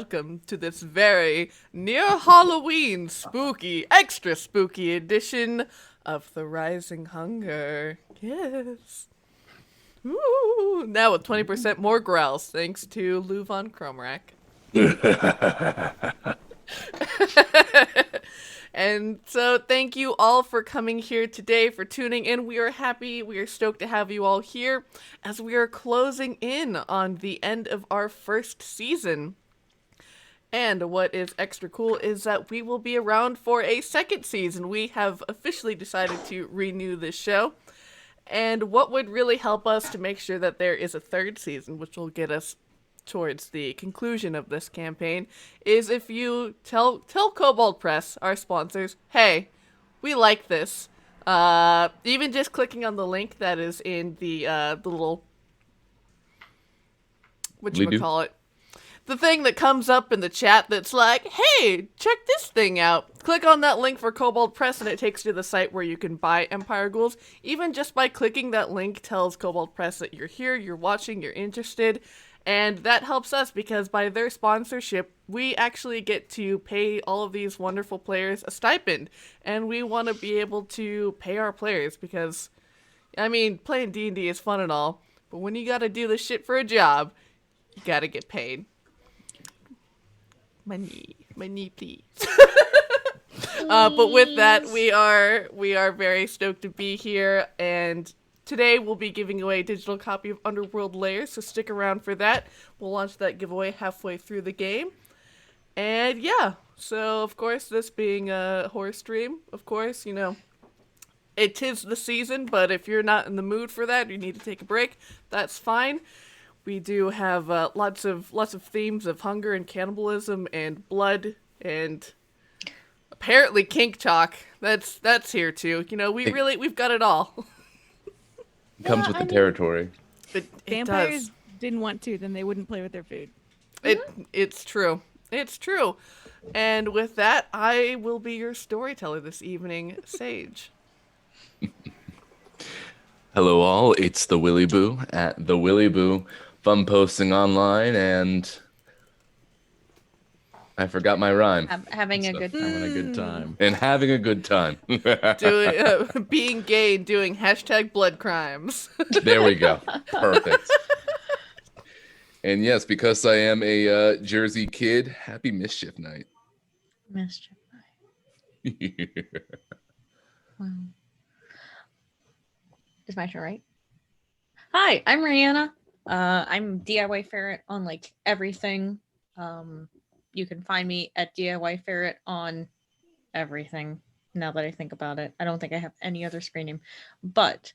welcome to this very near Halloween extra spooky edition of The Rising Hunger. Yes. Ooh, now with 20% more growls thanks to LuVon Chromarak. And so thank you all for coming here today, for tuning in. We are happy, we are stoked to have you all here as we are closing in on the end of our first season. And what is extra cool is that we will be around for a second season. We have officially decided to renew this show. And what would really help us to make sure that there is a third season, which will get us towards the conclusion of this campaign, is if you tell Kobold Press, our sponsors, hey, we like this. Even just clicking on the link that is in the little whatchamacallit, the thing that comes up in the chat that's like, hey, check this thing out. Click on that link for Kobold Press and it takes you to the site where you can buy Empire Ghouls. Even just by clicking that link tells Kobold Press that you're here, you're watching, you're interested. And that helps us because by their sponsorship, we actually get to pay all of these wonderful players a stipend. And we want to be able to pay our players because, I mean, playing D&D is fun and all, but when you gotta do this shit for a job, you gotta get paid. Money, please. But with that, we are very stoked to be here, and today we'll be giving away a digital copy of Underworld Layers, so stick around for that. We'll launch that giveaway halfway through the game. And yeah, so of course, this being a horror stream, of course, you know, it is the season, but if you're not in the mood for that, you need to take a break, that's fine. We do have lots of themes of hunger and cannibalism and blood and apparently kink talk. That's here too. You know, we've got it all. It comes with the territory. It Vampires does. didn't want to, then they wouldn't play with their food. It's true. It's true. And with that, I will be your storyteller this evening, Sage. Hello all, it's the Willy Boo at the Willy Boo. Fun posting online, and I forgot my rhyme. Having a good time. Having a good time. And having a good time. Being gay and doing #blood crimes. There we go. Perfect. And yes, because I am a Jersey kid, happy Mischief Night. Mischief Night. Wow. It's my turn, right? Hi, I'm Riana. I'm DIY Ferret on like everything. You can find me at DIY Ferret on everything. Now that I think about it, I don't think I have any other screen name, but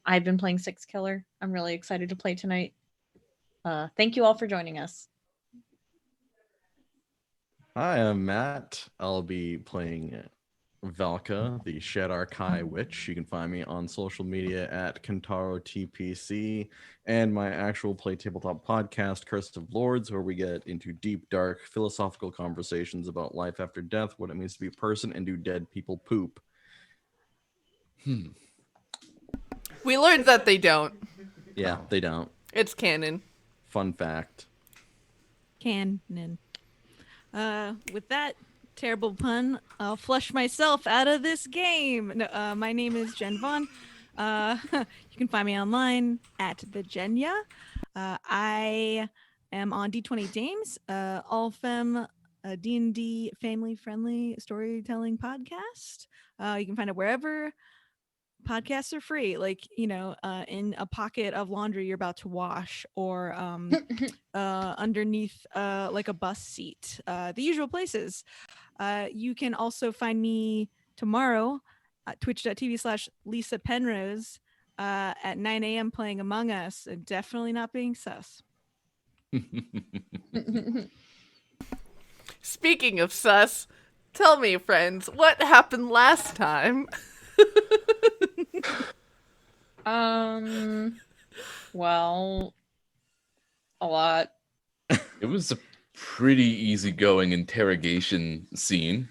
I've been playing Six Killer. I'm really excited to play tonight. Thank you all for joining us. Hi, I'm Matt. I'll be playing Valka, the Shadar Kai Witch. You can find me on social media at Kentaro TPC and my actual play tabletop podcast, Curse of Lords, where we get into deep, dark, philosophical conversations about life after death, what it means to be a person, and do dead people poop. We learned that they don't. Yeah, they don't. It's canon. Fun fact. Canon. With that terrible pun, I'll flush myself out of this game. No, my name is Jen Vaughn. You can find me online at the Jenya. I am on D20 Dames, all femme D&D family-friendly storytelling podcast. You can find it wherever podcasts are free, like, you know, in a pocket of laundry you're about to wash, or underneath like a bus seat, the usual places. You can also find me tomorrow at twitch.tv/Lisa Penrose at 9 a.m. playing Among Us, and definitely not being sus. Speaking of sus, tell me, friends, what happened last time? Well, a lot. It was a pretty easygoing interrogation scene.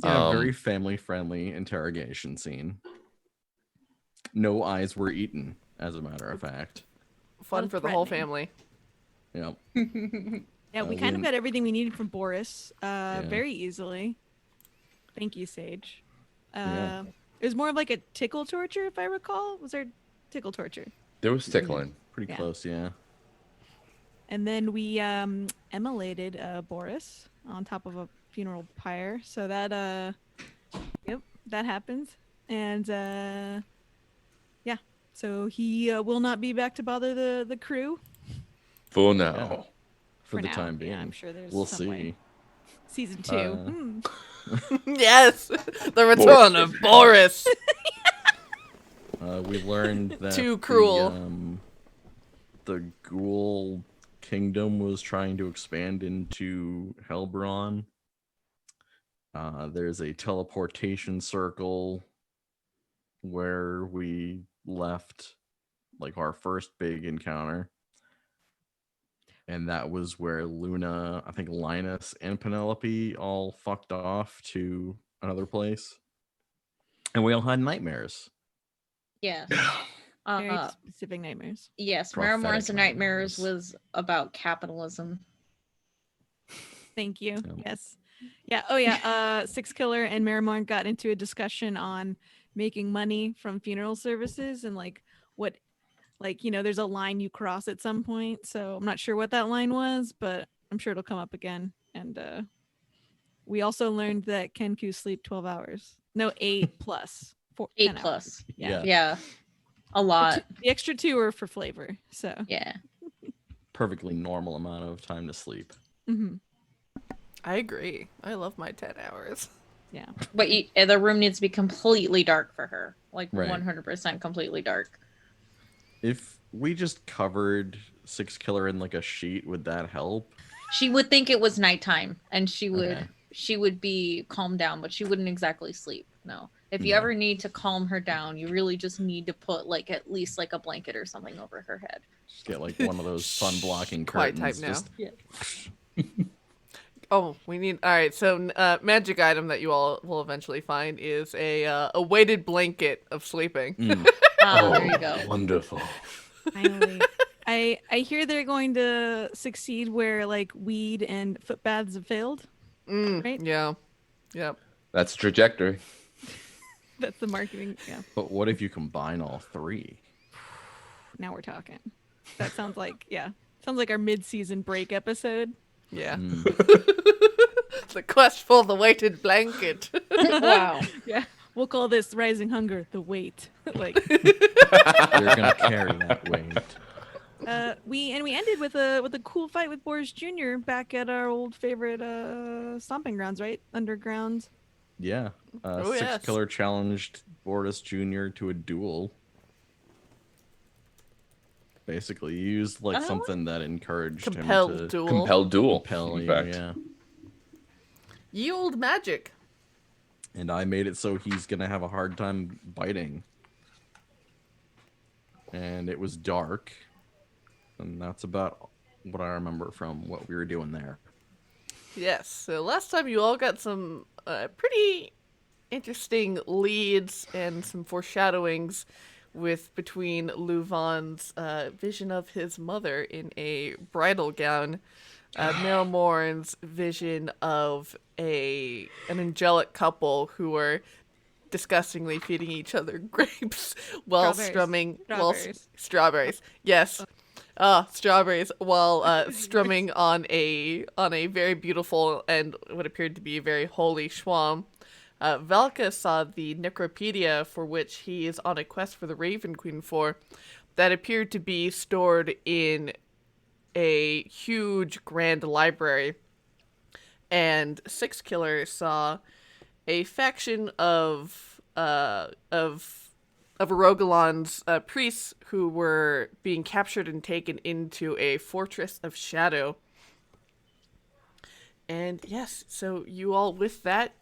Yeah, very family-friendly interrogation scene. No eyes were eaten, as a matter of fact. Fun for the whole family. Yep. Yeah, we kind of when- got everything we needed from Boris Yeah. very easily. Thank you, Sage. Yeah. It was more of like a tickle torture, if I recall. Was there tickle torture? There was tickling. Pretty Yeah. close, yeah. And then we immolated Boris on top of a funeral pyre. So that yep, that happens. And yeah, so he will not be back to bother the crew For now. For the now. time being. Yeah, I'm sure there's we'll some way. see. Season 2. Yes, the return of Boris. We learned that Too cruel. The Ghoul Kingdom was trying to expand into Helbron. There's a teleportation circle where we left like our first big encounter. And that was where Luna, I think Linus and Penelope all fucked off to another place. And we all had nightmares. Yes. Very specific nightmares. Yes, Prophetic Marrowmorn's Nightmares nightmares. was about capitalism. Thank you. Yep. Yes. Yeah. Oh yeah. Six Killer and Marrowmorn got into a discussion on making money from funeral services and like what, like, you know, there's a line you cross at some point. So I'm not sure what that line was, but I'm sure it'll come up again. And we also learned that Kenku sleep 12 hours. No, 8 plus. 8 10 hours. plus. Yeah. Yeah. A lot. The extra 2 are for flavor. So. Yeah. Perfectly normal amount of time to sleep. hmm I agree. I love my 10 hours. Yeah. But the room needs to be completely dark for her. Like Right. 100% completely dark. If we just covered Six Killer in like a sheet, would that help? She would think it was nighttime and Okay. she would be calmed down, but she wouldn't exactly sleep. No. If you No. ever need to calm her down, you really just need to put like at least like a blanket or something over her head. Just get like one of those sun blocking Quiet curtains. type now. Just Oh, we need. All right, so magic item that you all will eventually find is a weighted blanket of sleeping. There you go. Wonderful. Finally. I hear they're going to succeed where like weed and foot baths have failed. Right? Yeah. Yep. That's trajectory. That's the marketing. Yeah. But what if you combine all three? Now we're talking. That sounds like sounds like our mid-season break episode. Yeah. Mm. The quest for the weighted blanket. Wow. Yeah. We'll call this Rising Hunger the weight. Like You're gonna carry that weight. we ended with a cool fight with Boris Jr. back at our old favorite stomping grounds, right? Underground. Yeah. Oh, Six yes. Killer challenged Boris Jr. to a duel. Basically, you used like Oh. something that encouraged Compelled him to duel. Compelled duel. compel in you. fact. Yeah. Ye old magic. And I made it so he's gonna have a hard time biting. And it was dark. And that's about what I remember from what we were doing there. Yes. So last time you all got some pretty interesting leads and some foreshadowings with between LuVon's vision of his mother in a bridal gown, Marrowmorn's vision of an angelic couple who were disgustingly feeding each other grapes while Strawberries. strawberries. Yes. Strawberries while strumming on a very beautiful and what appeared to be a very holy schwam. Valka saw the necropedia for which he is on a quest for the Raven Queen for, that appeared to be stored in a huge grand library. And Six Killer saw a faction of Arogalon's priests who were being captured and taken into a fortress of shadow. And yes, so you all with that,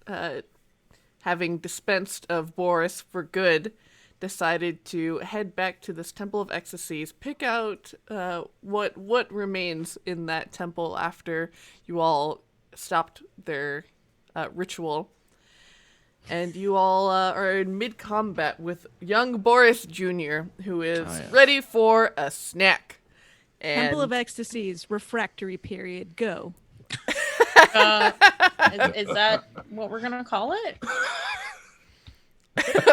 having dispensed of Boris for good, decided to head back to this Temple of Ecstasies, pick out what remains in that temple after you all stopped their ritual. And you all are in mid-combat with young Boris Jr., who is Oh, yes. ready for a snack. Temple of And Ecstasies, refractory period, go. Is that what we're gonna call it?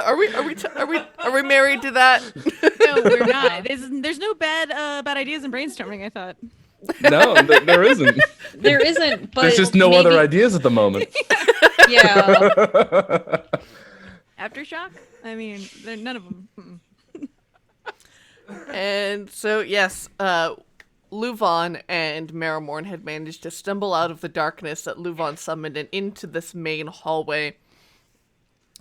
are we married to that? No, we're not. There's no bad ideas in brainstorming, I thought. No, there isn't. There isn't, but There's just no maybe, other ideas at the moment. Yeah. Aftershock? I mean, none of them. And so, yes, LuVon and Marrowmorn had managed to stumble out of the darkness that LuVon summoned and into this main hallway,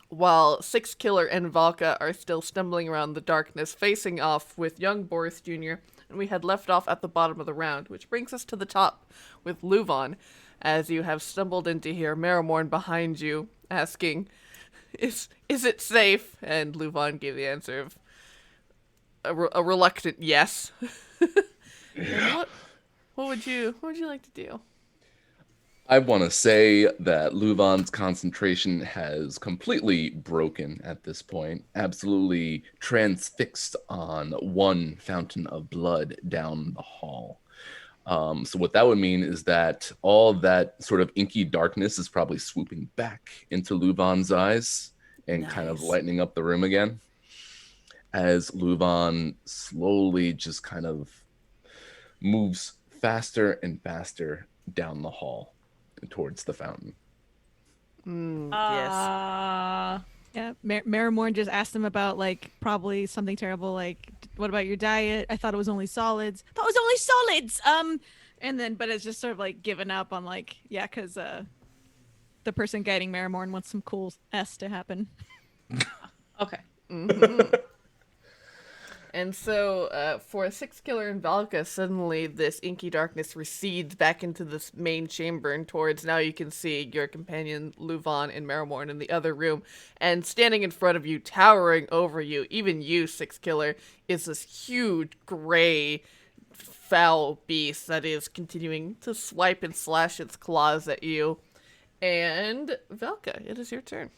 while Six Killer and Valka are still stumbling around the darkness, facing off with young Boris Jr., and we had left off at the bottom of the round, which brings us to the top with LuVon, as you have stumbled into here, Marrowmorn behind you, asking, Is it safe? And LuVon gave the answer of a reluctant yes. And what would you like to do? I want to say that LuVon's concentration has completely broken at this point, absolutely transfixed on one fountain of blood down the hall. So what that would mean is that all of that sort of inky darkness is probably swooping back into LuVon's eyes and kind of Nice. lightening up the room again, as LuVon slowly just kind of moves faster and faster down the hall towards the fountain. Yes. Yeah, Marrowmorn just asked him about, like, probably something terrible, like, what about your diet? I thought it was only solids. I thought it was only solids! And then, but it's just sort of, like, given up on, like, yeah, because the person guiding Marrowmorn wants some cool S to happen. Okay. And so, for Six Killer and Valka, suddenly this inky darkness recedes back into this main chamber and towards, now you can see your companion LuVon and Marrowmorn in the other room. And standing in front of you, towering over you, even you, Six Killer, is this huge, gray, foul beast that is continuing to swipe and slash its claws at you. And Valka, it is your turn.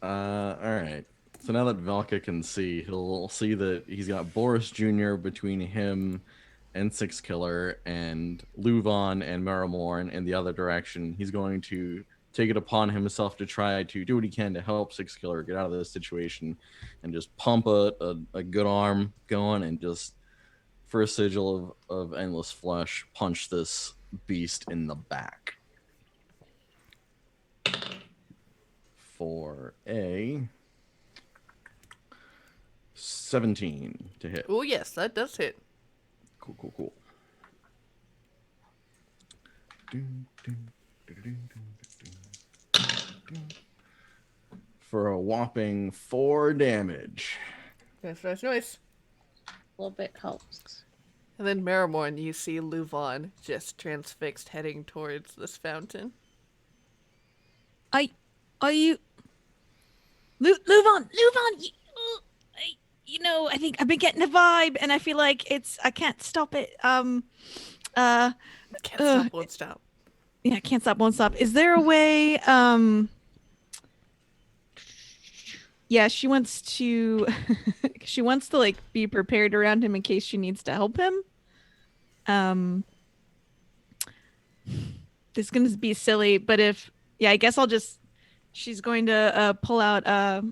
All right. So now that Valka can see, he'll see that he's got Boris Jr. between him and Six Killer, and LuVon and Marrowmorn in the other direction. He's going to take it upon himself to try to do what he can to help Six Killer get out of this situation, and just pump a good arm going, and just, for a sigil of endless flesh, punch this beast in the back. For a 17 to hit. Oh, yes, that does hit. Cool. For a whopping 4 damage. Nice. A little bit helps. And then Marrowmorn, you see LuVon just transfixed heading towards this fountain. Are you... LuVon, I think I've been getting a vibe, and I feel like I can't stop it. Can't stop, won't stop. Yeah, can't stop, won't stop. Is there a way, yeah, she wants to, like, be prepared around him in case she needs to help him. This is going to be silly, but I guess she's going to pull out a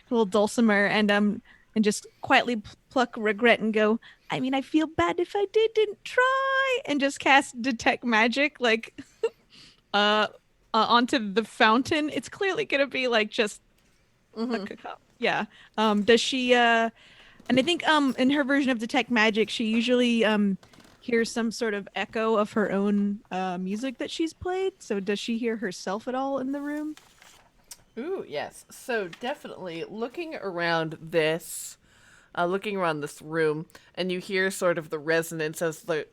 little dulcimer and just quietly pluck regret and go, I mean, I feel bad if I didn't try, and just cast detect magic, like, onto the fountain. It's clearly going to be, like, just a cacao. Yeah. Does she, and I think, in her version of detect magic, she usually, hears some sort of echo of her own music that she's played. So does she hear herself at all in the room? Ooh, yes. So definitely looking around this room, and you hear sort of the resonance as the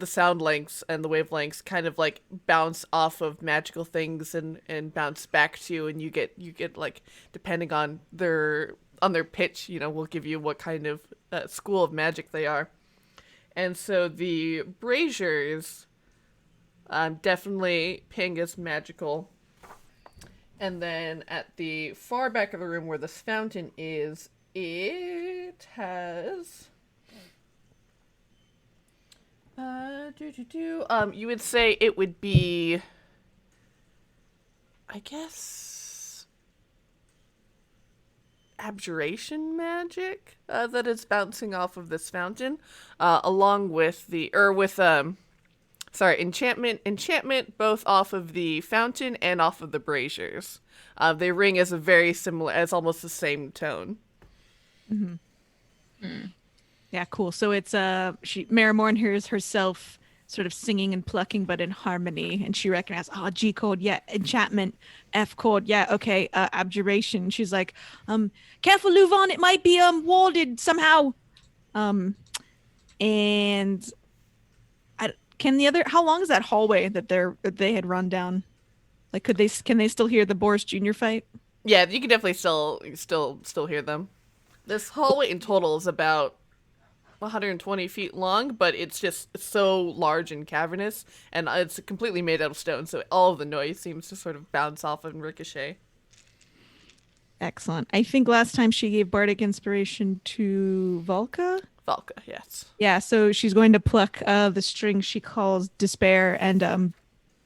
sound lengths and the wavelengths kind of like bounce off of magical things and bounce back to you, and you get like, depending on their pitch, will give you what kind of school of magic they are. And so the braziers definitely ping as magical. And then at the far back of the room where this fountain is, It has. You would say it would be, I guess, abjuration magic that is bouncing off of this fountain, along with enchantment both off of the fountain and off of the braziers. They ring as as almost the same tone. Yeah, cool. So it's Marrowmorn hears herself sort of singing and plucking, but in harmony, and she recognizes, G chord, yeah, enchantment, F chord, yeah, okay, abjuration. She's like, careful, LuVon, it might be warded somehow. And how long is that hallway that they had run down? Like, can they still hear the Boris Jr. fight? Yeah, you can definitely still hear them. This hallway in total is about 120 feet long, but it's just so large and cavernous, and it's completely made out of stone, so all of the noise seems to sort of bounce off and ricochet. Excellent. I think last time she gave bardic inspiration to Valka. Valka, yes. Yeah, so she's going to pluck the string she calls despair and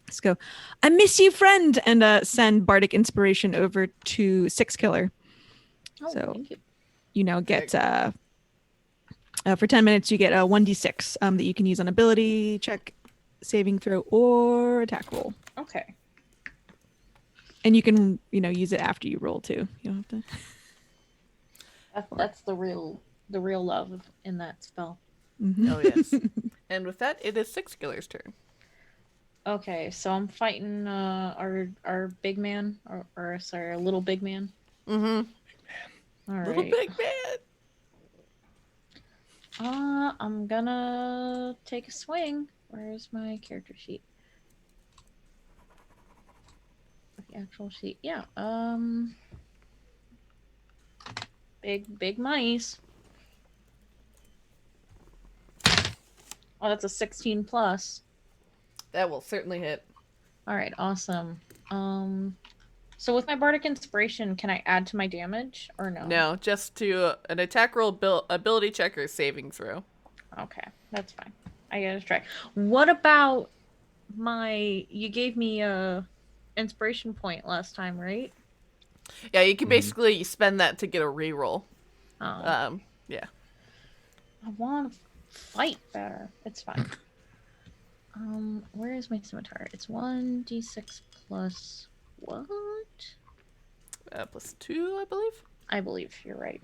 let's go, I miss you, friend, and send bardic inspiration over to Six Killer. So Thank you. you know, get for 10 minutes you get a 1d6 that you can use on ability check, saving throw, or attack roll. Okay. And you can, use it after you roll too. You don't have to. That's the real love in that spell. Mm-hmm. Oh, yes. And with that, it is Six Killer's turn. Okay, so I'm fighting our big man, or sorry, our little big man. Mm-hmm. All right. Little big man. I'm gonna take a swing. Where's my character sheet? The actual sheet. Yeah. Big mice. Oh, that's a 16 plus. That will certainly hit. All right, awesome. So with my bardic inspiration, can I add to my damage or no? No, just to an attack roll, ability check, or saving throw. Okay, that's fine. I gotta try. What about you gave me a inspiration point last time, right? Yeah, you can basically spend that to get a reroll. Oh. Yeah. I want to fight better. It's fine. Where is my scimitar? It's 1d6 plus what? Plus 2, I believe. I believe you're right.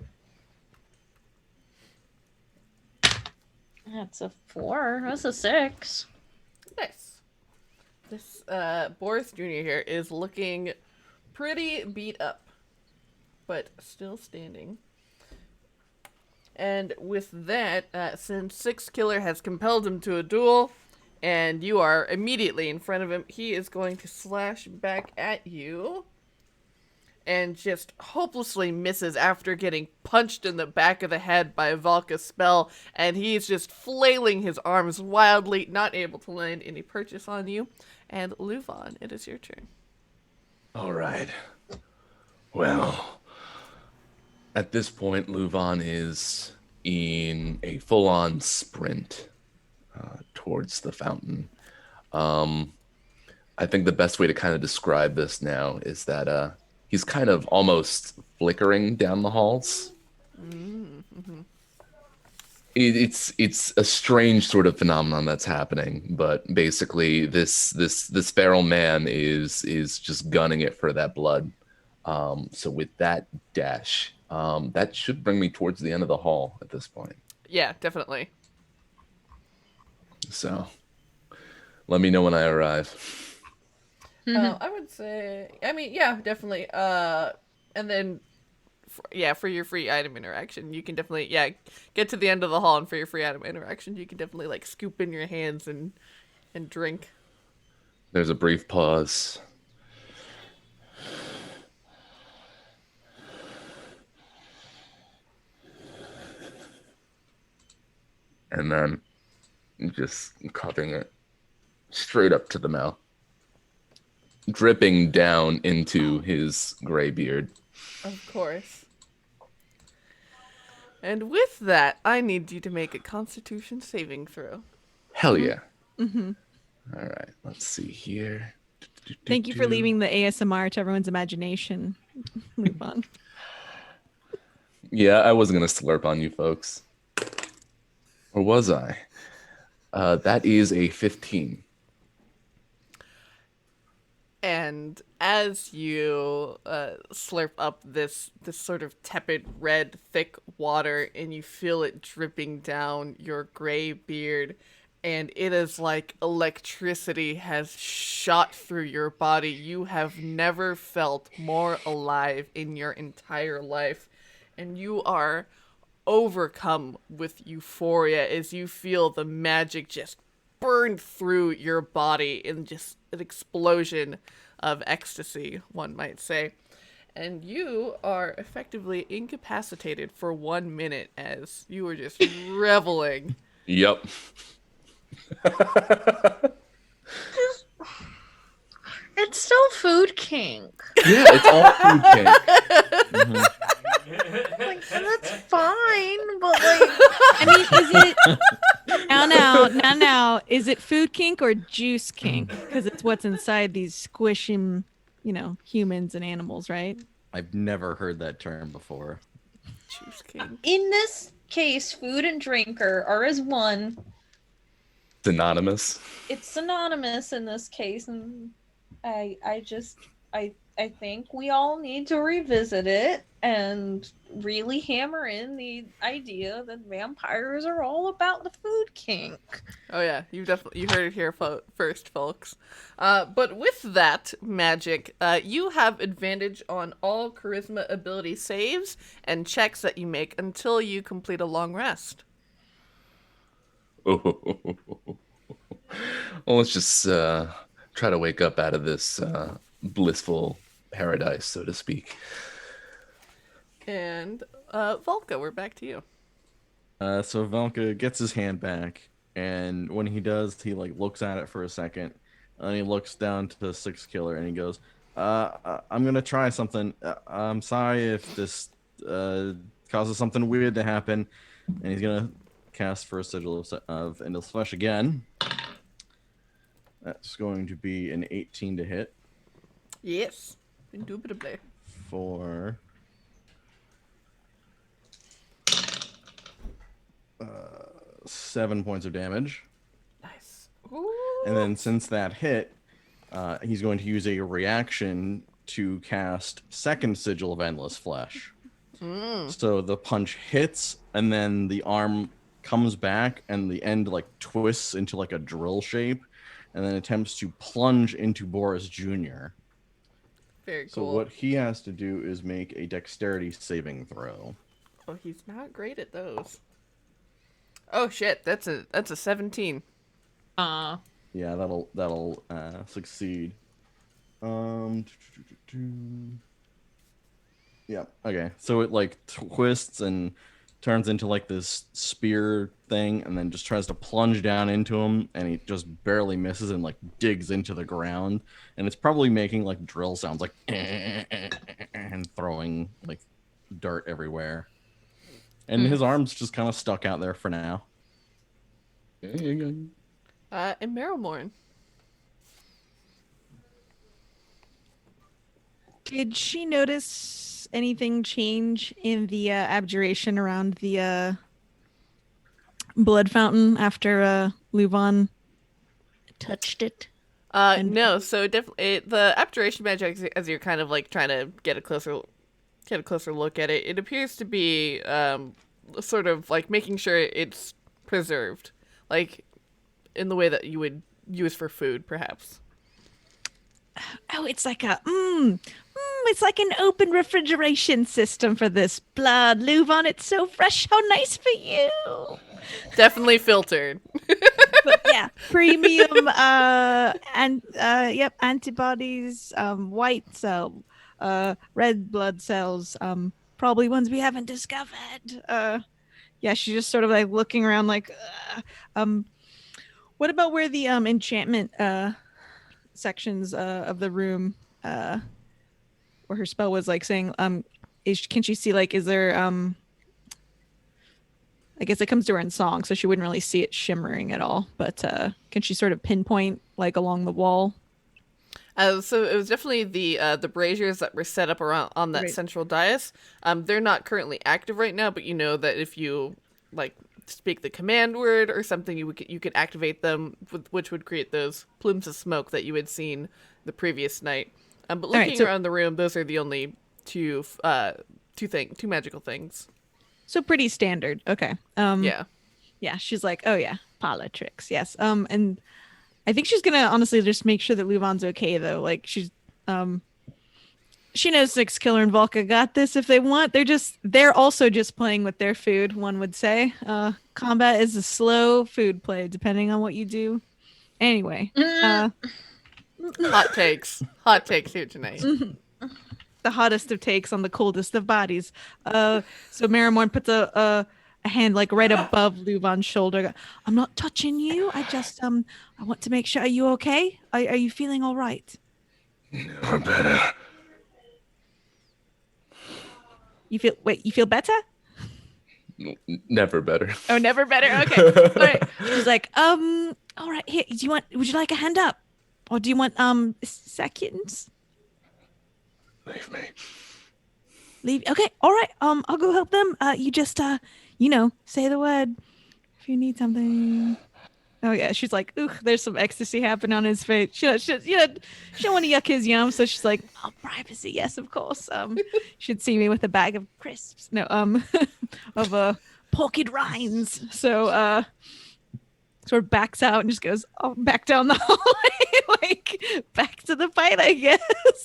That's a 4. That's a 6. Nice. This Boris Jr. here is looking pretty beat up, but still standing. And with that, since Six Killer has compelled him to a duel, and you are immediately in front of him, he is going to slash back at you. And just hopelessly misses after getting punched in the back of the head by a Valka spell, and he's just flailing his arms wildly, not able to land any purchase on you. And LuVon, it is your turn. All right. Well, at this point, LuVon is in a full-on sprint towards the fountain. I think the best way to kind of describe this now is that he's kind of almost flickering down the halls. Mm-hmm. It's a strange sort of phenomenon that's happening, but basically this feral man is just gunning it for that blood. So with that dash, that should bring me towards the end of the hall at this point. Yeah, definitely. So let me know when I arrive. I would say, yeah, definitely. And then, for your free item interaction, you can definitely, get to the end of the hall, and for your free item interaction, you can definitely, scoop in your hands and drink. There's a brief pause. And then just coughing it straight up to the mouth, dripping down into his gray beard. Of course. And with that, I need you to make a Constitution saving throw. Hell yeah. Mm-hmm. All right, let's see here. Thank you for leaving the ASMR to everyone's imagination, LuVon. Yeah, I wasn't gonna slurp on you folks. Or was I? That is a 15. And as you slurp up this sort of tepid red thick water and you feel it dripping down your gray beard, and it is like electricity has shot through your body. You have never felt more alive in your entire life, and you are overcome with euphoria as you feel the magic just burn through your body in just an explosion of ecstasy, one might say. And you are effectively incapacitated for 1 minute as you were just reveling. Yep. It's still food kink. Yeah, it's all food kink. Like, that's fine, but like, I mean, is it now? Is it food kink or juice kink? Because it's what's inside these squishing, humans and animals, right? I've never heard that term before. Juice king. in this case, food and drinker are as one. Synonymous. It's synonymous in this case, and I think we all need to revisit it and really hammer in the idea that vampires are all about the food kink. Oh yeah, you heard it here first, folks. But with that magic, you have advantage on all charisma ability saves and checks that you make until you complete a long rest. Well, let's just try to wake up out of this blissful paradise, so to speak. And Valka, we're back to you. So Valka gets his hand back, and when he does, he looks at it for a second, and he looks down to the sixth killer, and he goes, "I'm gonna try something. I'm sorry if this causes something weird to happen," and he's gonna cast First Sigil of Endless Flesh again. That's going to be an 18 to hit Yes. Indubitably. for 7 points of damage. Nice. Ooh. And then since that hit, he's going to use a reaction to cast Second Sigil of Endless Flesh. So the punch hits, and then the arm comes back, and the end twists into a drill shape, and then attempts to plunge into Boris Jr. Very So cool. what he has to do is make a dexterity saving throw. Oh, he's not great at those. Oh shit, that's a 17. Yeah, that'll succeed. Yeah. Okay. So it twists and turns into this spear thing, and then just tries to plunge down into him, and he just barely misses and digs into the ground, and it's probably making drill sounds and throwing dirt everywhere. And his arm's just kind of stuck out there for now. There you go. And Marrowmorn. Did she notice anything change in the abjuration around the blood fountain after LuVon touched it? No, so definitely the abjuration magic, as you're kind of trying to get a closer look at it, it appears to be sort of making sure it's preserved, in the way that you would use for food, perhaps. Oh, it's like it's like an open refrigeration system for this blood. LuVon, it's so fresh. How nice for you. Definitely filtered. But yeah, premium antibodies, white cell, red blood cells, probably ones we haven't discovered. Yeah, she's just sort of looking around what about where the enchantment sections of the room where her spell was saying can she see is there I guess it comes to her in song, so she wouldn't really see it shimmering at all. But can she sort of pinpoint like along the wall? So it was definitely the braziers that were set up around on that Right. central dais. They're not currently active right now, but you know that if you like speak the command word or something, you could activate them, which would create those plumes of smoke that you had seen the previous night. But looking right, so- around the room, those are the only two magical things. So pretty standard. Okay. Yeah. Yeah, she's like, oh yeah, parlor tricks. Yes. And I think she's gonna honestly just make sure that LuVon's okay though. Like she knows Six Killer and Valka got this if they want. They're also just playing with their food, one would say. Combat is a slow food play, depending on what you do. Anyway, Hot takes here tonight. the hottest of takes on the coldest of bodies. So Marrowmorn puts a hand like right above LuVon's shoulder. I'm not touching you. I just I want to make sure. Are you okay? Are you feeling all right? Never better. You feel better? Never better. Oh, never better. Okay. All right. She's like, all right, here, would you like a hand up? Or do you want seconds? Leave me. Leave. Okay. All right. I'll go help them. You just say the word if you need something. Oh yeah. She's like, ooh, there's some ecstasy happening on his face. She don't want to yuck his yum, so she's like, oh, privacy, yes, of course. She'd see me with a bag of crisps. No, of porked rinds. So sort of backs out and just goes back down the hallway, like back to the fight, I guess.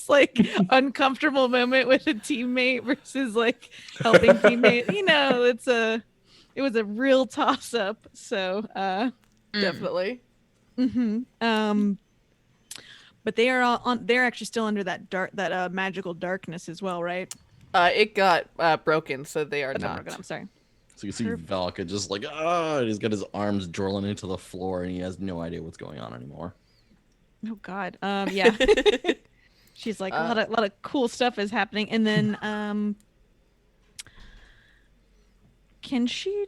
Like uncomfortable moment with a teammate versus like helping teammate. It was a real toss up. So Definitely. but they are they're actually still under that magical darkness as well, right? It got broken, so they are That's not. broken, I'm sorry. So you see Valka just like, he's got his arms drilling into the floor and he has no idea what's going on anymore. Oh God. Yeah. She's like, a lot of cool stuff is happening, and then can she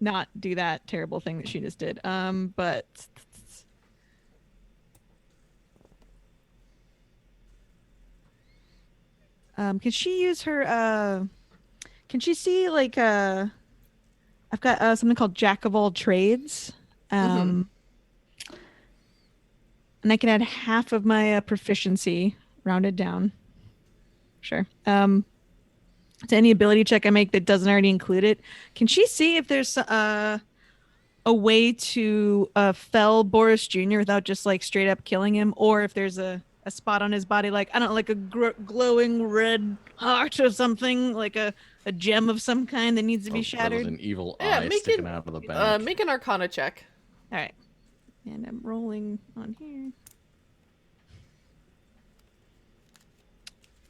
not do that terrible thing that she just did? But can she use her can she see like I've got something called Jack of all trades, and I can add half of my proficiency rounded down, sure, to any ability check I make that doesn't already include it. Can she see if there's a way to fell Boris Jr. without just like straight up killing him, or if there's a spot on his body, like I don't know, like a glowing red heart or something, like a gem of some kind that needs to be There was shattered? an evil Yeah, eye make sticking an- out of the back. Make an Arcana check. All right, and I'm rolling on here.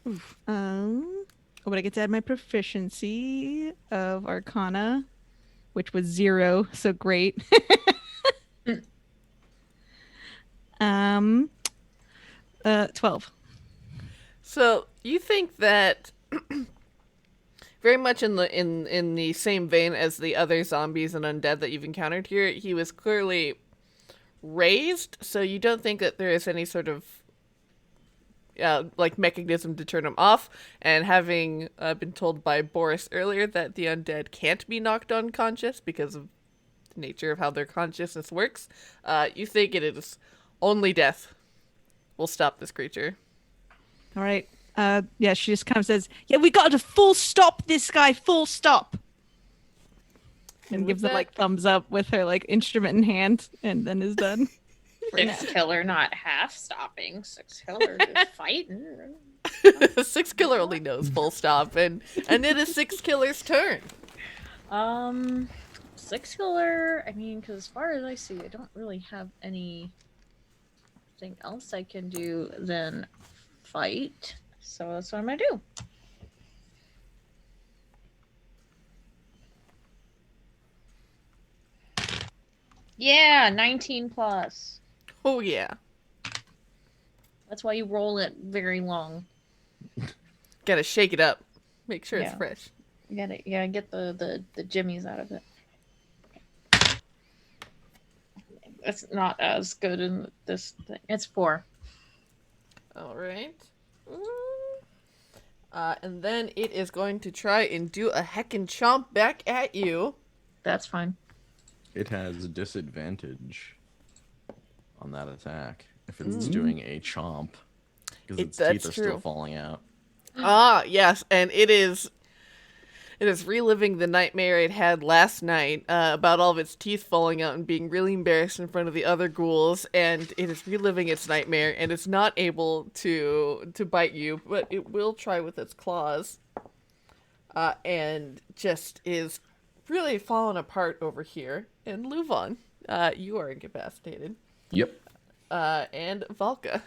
Oof. But I get to add my proficiency of Arcana, which was 0, so great. 12. So you think that very much in the same vein as the other zombies and undead that you've encountered here, he was clearly raised. So you don't think that there is any sort of like mechanism to turn him off. And having been told by Boris earlier that the undead can't be knocked unconscious because of the nature of how their consciousness works, you think it is only death will stop this creature. All right. Yeah, she just kind of says, yeah, we got to full stop this guy, full stop. And with gives it that- like thumbs up with her like instrument in hand, and then is done. Six Killer not half stopping. Six Killer just fighting. Six Killer only knows full stop, and it is Six Killer's turn. Six Killer. I mean, because as far as I see, I don't really have anything else I can do than fight. So that's what I'm gonna do. Yeah, 19 plus. Oh yeah, That's why you roll it very long. gotta shake it up, make sure it's Yeah. fresh. Get it? Yeah, get the jimmies out of it. It's not as good in this thing. It's 4. All right. And then it is going to try and do a heckin' chomp back at you. That's fine. It has disadvantage on that attack if it's doing a chomp because its teeth are still falling out. Yes, and it is reliving the nightmare it had last night about all of its teeth falling out and being really embarrassed in front of the other ghouls, and it is reliving its nightmare, and it's not able to bite you, but it will try with its claws, and just is really falling apart over here. And LuVon, you are incapacitated. Yep. And Valka.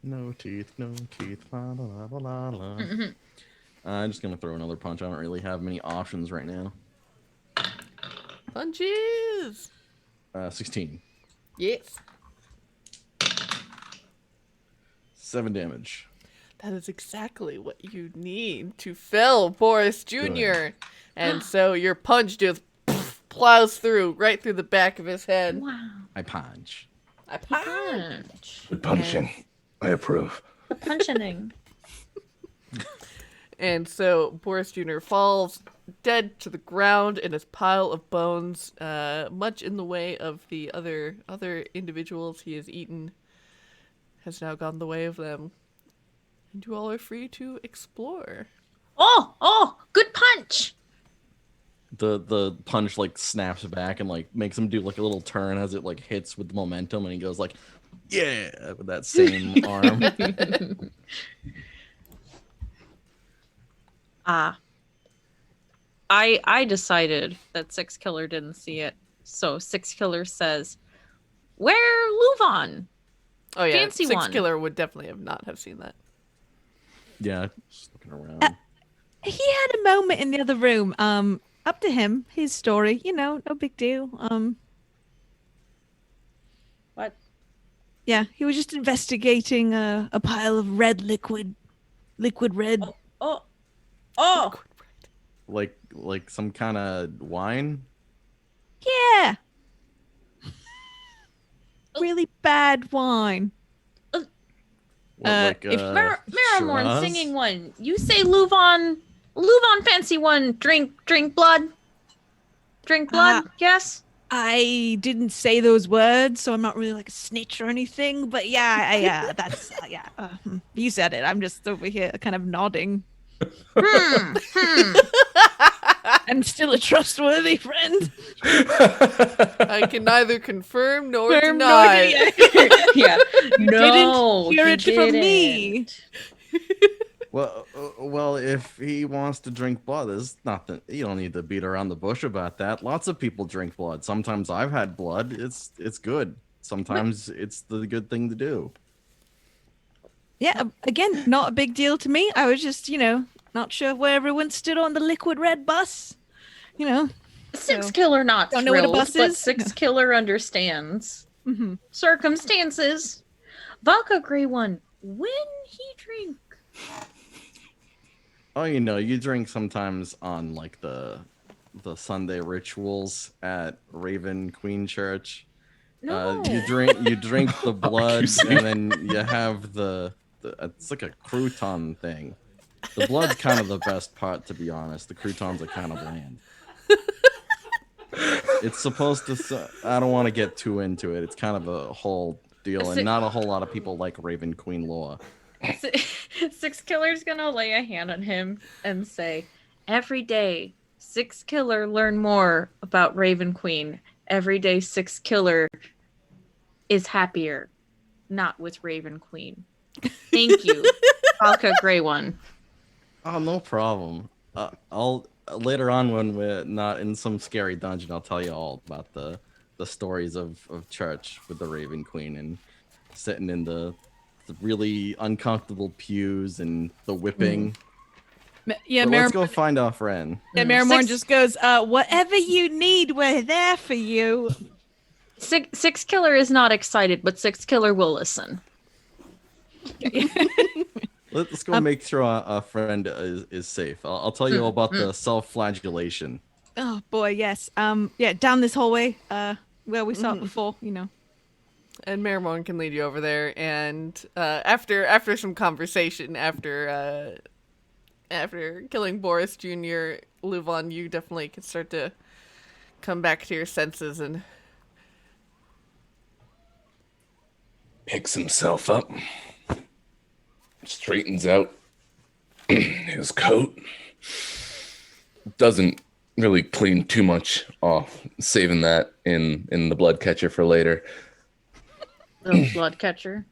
No teeth, no teeth. La, la, la, la, la. I'm just gonna throw another punch. I don't really have many options right now. Punches! 16. Yes. 7 damage. That is exactly what you need to fell Boris Jr. Good. And so your punch just plows right through the back of his head. Wow. I punch. I punch. Punch. Good punching. I approve. The punching. And so Boris Jr. falls dead to the ground in his pile of bones, much in the way of the other individuals he has eaten, has now gone the way of them. And you all are free to explore. Oh, good punch. The punch like snaps back and like makes him do like a little turn as it like hits with momentum, and he goes like, yeah, with that same arm. I decided that Six Killer didn't see it, so Six Killer says, "Where LuVon?" Oh yeah, Fancy Six one. Killer would definitely not have seen that. Yeah, just looking around. He had a moment in the other room. Up to him, his story. No big deal. What? Yeah, he was just investigating a pile of red liquid red. Oh. Like some kind of wine. Yeah. Really bad wine. What, If Marrowmorn Shiraz? singing one, you say LuVon fancy one. Drink blood. Drink blood. Yes. I didn't say those words, so I'm not really like a snitch or anything. But yeah, that's you said it. I'm just over here, kind of nodding. I'm still a trustworthy friend. I can neither confirm nor deny. Yeah. No, Didn't hear it from me. Well, if he wants to drink blood, there's nothing. You don't need to beat around the bush about that. Lots of people drink blood. Sometimes I've had blood. It's good. Sometimes it's the good thing to do. Yeah, again, not a big deal to me. I was just, not sure where everyone stood on the liquid red bus. Six Killer not Don't know what a thrilled, bus but is? Six Killer understands circumstances. Valka Grey One, when he drink? Oh, you drink sometimes on like the Sunday rituals at Raven Queen Church. No. You drink the blood, and then you have the it's like a crouton thing. The blood's kind of the best part, to be honest. The croutons are kind of bland. It's supposed to. I don't want to get too into it. It's kind of a whole deal, and not a whole lot of people like Raven Queen lore. Six Killer's gonna lay a hand on him and say, every day, Six Killer learn more about Raven Queen. Every day, Six Killer is happier, not with Raven Queen. Thank you, Valka Grey One. Oh, no problem. I'll later on when we're not in some scary dungeon, I'll tell you all about the stories of church with the Raven Queen and sitting in the really uncomfortable pews and the whipping. Yeah, But let's go find our friend. Yeah, Marrowmorn just goes, whatever you need, we're there for you. Six Killer is not excited, but Six Killer will listen. Let's go make sure our friend is safe. I'll tell you all about the self-flagellation. Oh boy, yes. Yeah, down this hallway, where we saw it before, you know. And Marrowmorn can lead you over there, and after some conversation, after killing Boris Jr., LuVon, you definitely can start to come back to your senses and Picks himself up, straightens out his coat, doesn't really clean too much off, saving that in the blood catcher for later. Little blood catcher.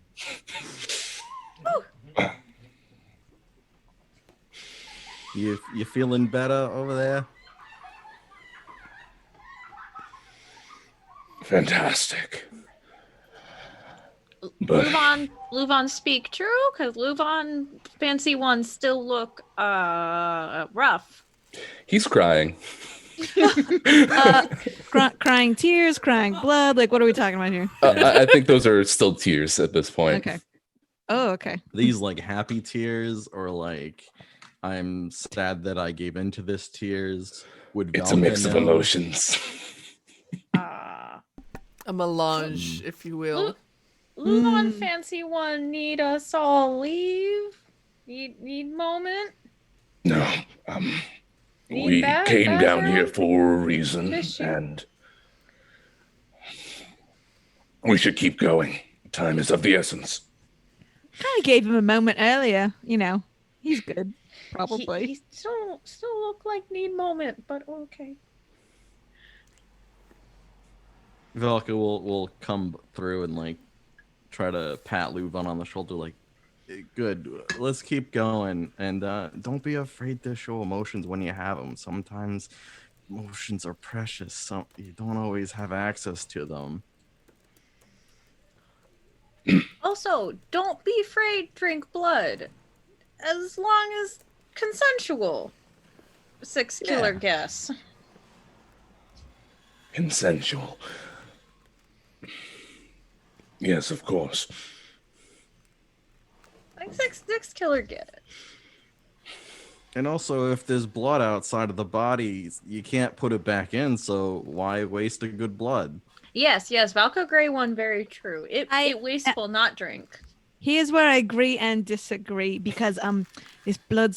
You feeling better over there? Fantastic. But LuVon speak true? Because LuVon fancy ones still look rough. he's crying. Crying tears, crying blood. Like, what are we talking about here? I think those are still tears at this point. Okay. Oh, okay. These like happy tears or like I'm sad that I gave into this tears? Would It's a Valka mix of know? emotions. a melange, if you will. LuVon fancy one need us all leave? Need moment? No, we came down here for a reason, Miss you. and we should keep going. Time is of the essence. Kind of gave him a moment earlier. You know, he's good. Probably. He still look like need moment, but okay. Valka will come through and like try to pat LuVon on the shoulder, like, good, let's keep going, and don't be afraid to show emotions when you have them. Sometimes emotions are precious. You don't always have access to them. Also, don't be afraid to drink blood. As long as consensual. 6 killer guess. Consensual. Yes, of course. Like six killer get it. And also, if there's blood outside of the body, you can't put it back in, so why waste a good blood? Yes, Valka Grey one very true. It wasteful not drink. Here's where I agree and disagree because this blood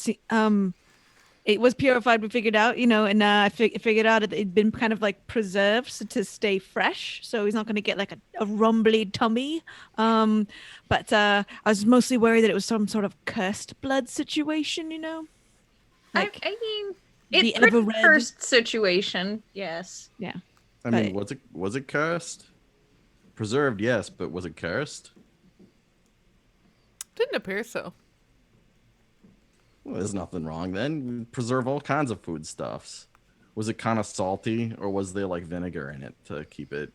it was purified. We figured out, you know, and I figured out it'd been kind of like preserved to stay fresh, so he's not going to get like a rumbly tummy. But I was mostly worried that it was some sort of cursed blood situation, you know. Like, I mean, the it's pretty ever-red- cursed situation. Yes. yeah. I mean, was it cursed? Preserved, yes, but was it cursed? Didn't appear so. Well, there's nothing wrong then. We preserve all kinds of foodstuffs. Was it kind of salty, or was there like vinegar in it to keep it?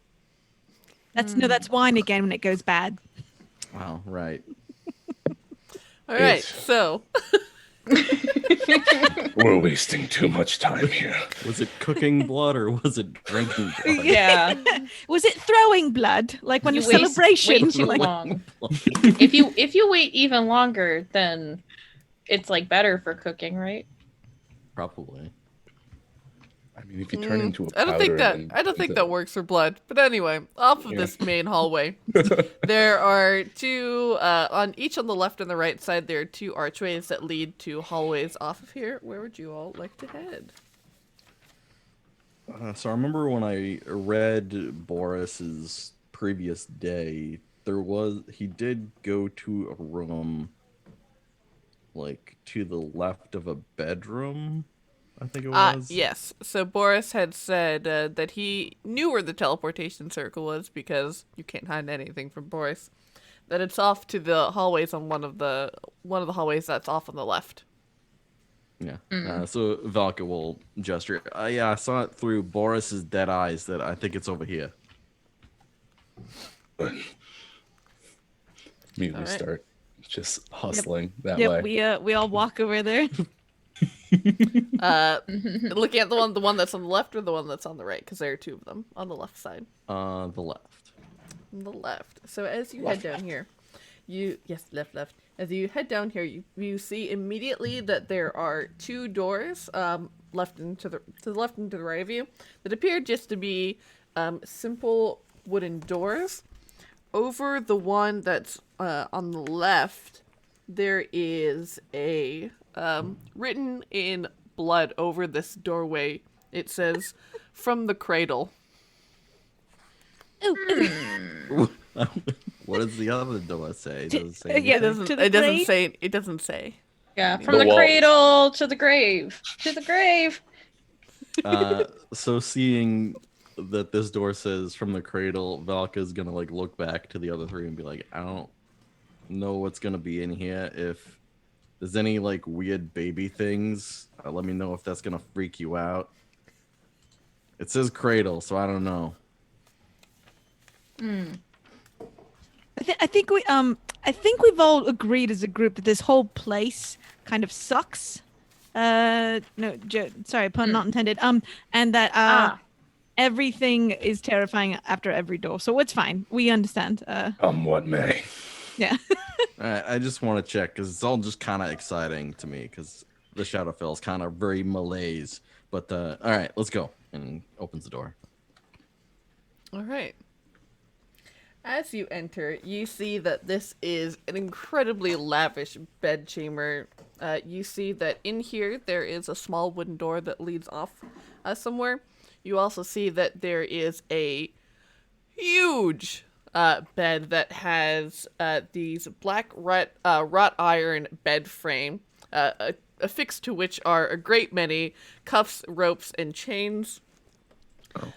That's wine again when it goes bad. Wow, right. All right, It's- so We're wasting too much time here. Was it cooking blood or was it drinking blood? Yeah. Was it throwing blood like when You a waste celebration? way too Like, long. If you wait even longer, then it's like better for cooking, right? Probably. I mean, if you turn into a I don't think powder that that works for blood. But anyway, off of this main hallway, there are two on the left and the right side. There are two archways that lead to hallways off of here. Where would you all like to head? So I remember when I read Boris's previous day, he did go to a room like to the left of a bedroom, I think it was. Yes. So Boris had said that he knew where the teleportation circle was because you can't hide anything from Boris. That it's off to the hallways on one of the hallways that's off on the left. Yeah. So Valka will gesture. Yeah, I saw it through Boris's dead eyes that I think it's over here. But immediately All right. start just hustling that yep, way. we all walk over there. Looking at the one that's on the left or the one that's on the right, because there are two of them on the left side. The left. On the left. So as you head down here, left. As you head down here, you see immediately that there are two doors left into to the left and to the right of you that appear just to be simple wooden doors. Over the one that's on the left, there is a written in blood over this doorway. It says, "From the cradle." What does the other door say? Does it say yeah, anything? To the It doesn't grave? say. It doesn't say. Yeah, The from the walls. cradle to the grave. To the grave. So seeing that this door says from the cradle, Valka's gonna like look back to the other three and be like, I don't know what's gonna be in here. If there's any like weird baby things, let me know if that's gonna freak you out. It says cradle, so I don't know. I think we've all agreed as a group that this whole place kind of sucks. No, sorry, pun not intended. And that everything is terrifying after every door, so it's fine. We understand. Come what may. Yeah. I just want to check because it's all just kind of exciting to me because the Shadowfell is kind of very malaise. But all right, let's go. And opens the door. All right. As you enter, you see that this is an incredibly lavish bedchamber. You see that in here there is a small wooden door that leads off somewhere. You also see that there is a huge bed that has these black wrought iron bed frame, affixed to which are a great many cuffs, ropes, and chains.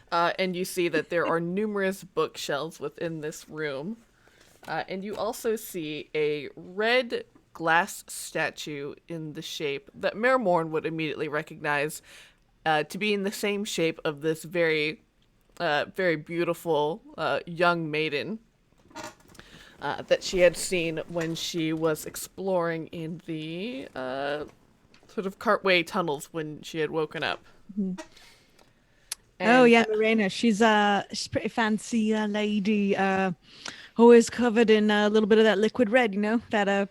And you see that there are numerous bookshelves within this room. And you also see a red glass statue in the shape that Marrowmorn would immediately recognize to be in the same shape of this very, very beautiful young maiden that she had seen when she was exploring in the sort of cartway tunnels when she had woken up. Oh And, yeah, Marina. She's pretty fancy lady. Always covered in a little bit of that liquid red. You know that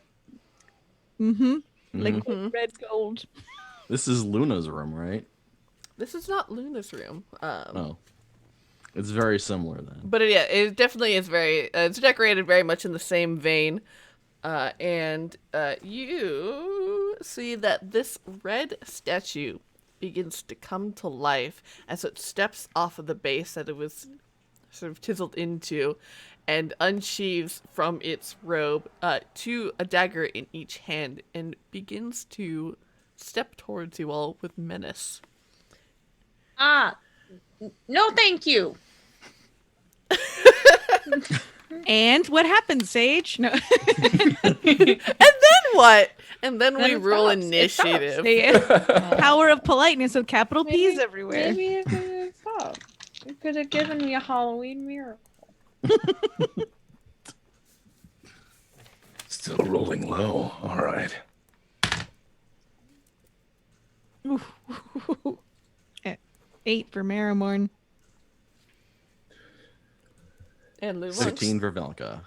liquid red gold. This is Luna's room, right? This is not Luna's room. Oh, it's very similar then. But it definitely is very. It's decorated very much in the same vein, and you see that this red statue begins to come to life as it steps off of the base that it was sort of chiseled into, and unsheaves from its robe to a dagger in each hand, and begins to step towards you all with menace. No, thank you. And what happens, Sage? No. And then what? And then we it roll stops. It stops. initiative. The power of politeness with capital P's Maybe- everywhere. Maybe it could have stopped. It could have given me a Halloween miracle. Still rolling low. All right. Ooh. 8 for Marrowmorn. And LuVon. 16 for Valka.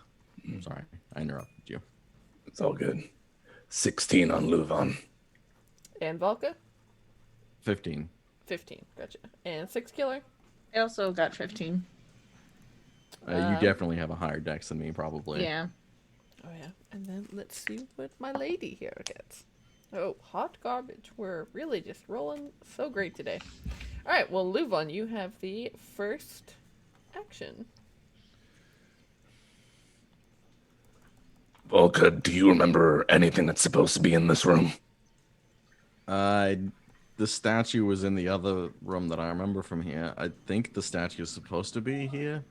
Sorry, I interrupted you. It's all good. 16 on LuVon. And Valka. 15. 15. Gotcha. And 6 killer. I also got 15. You definitely have a higher dex than me, probably. Yeah. Oh yeah. And then let's see what my lady here gets. Oh, hot garbage. We're really just rolling so great today. All right. Well, LuVon, you have the first action. Valka, do you remember anything that's supposed to be in this room? The statue was in the other room that I remember from here. I think the statue is supposed to be here.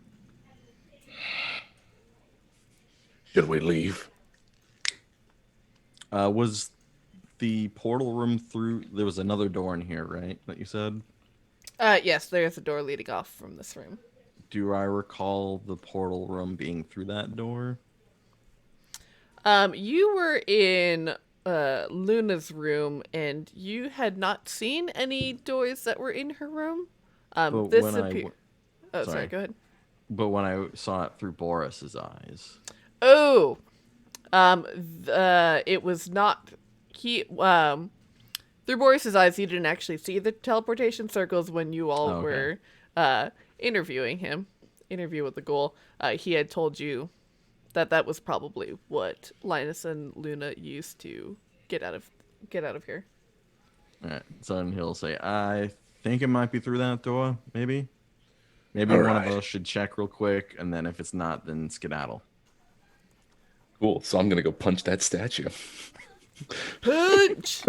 Should we leave? Was the portal room through? There was another door in here, right? That you said. Yes, there's a door leading off from this room. Do I recall the portal room being through that door? You were in Luna's room, and you had not seen any doors that were in her room. But This when I appear. w- Oh, sorry. sorry. Go ahead. But when I saw it through Boris's eyes. Oh, It was not he. Through Boris's eyes, he didn't actually see the teleportation circles when you all Oh, okay. were interviewing him. Interview with the ghoul. He had told you that was probably what Linus and Luna used to get out of here. All right. So then he'll say, I think it might be through that door, maybe. Maybe All one of right. us should check real quick, and then if it's not, then skedaddle. Cool. So I'm gonna go punch that statue. Punch!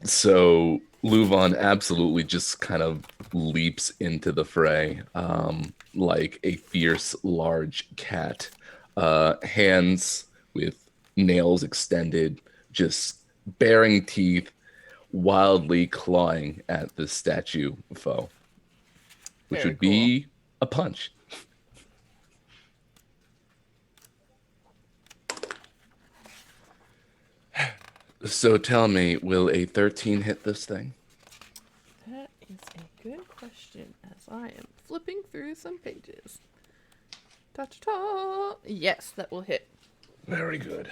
So LuVon absolutely just kind of leaps into the fray, like a fierce, large cat. Hands with nails extended, just baring teeth, wildly clawing at the statue foe, which Very would be a punch. So tell me, will a 13 hit this thing? That is a good question, as I am flipping through some pages. Ta-ta-ta! Yes, that will hit. Very good.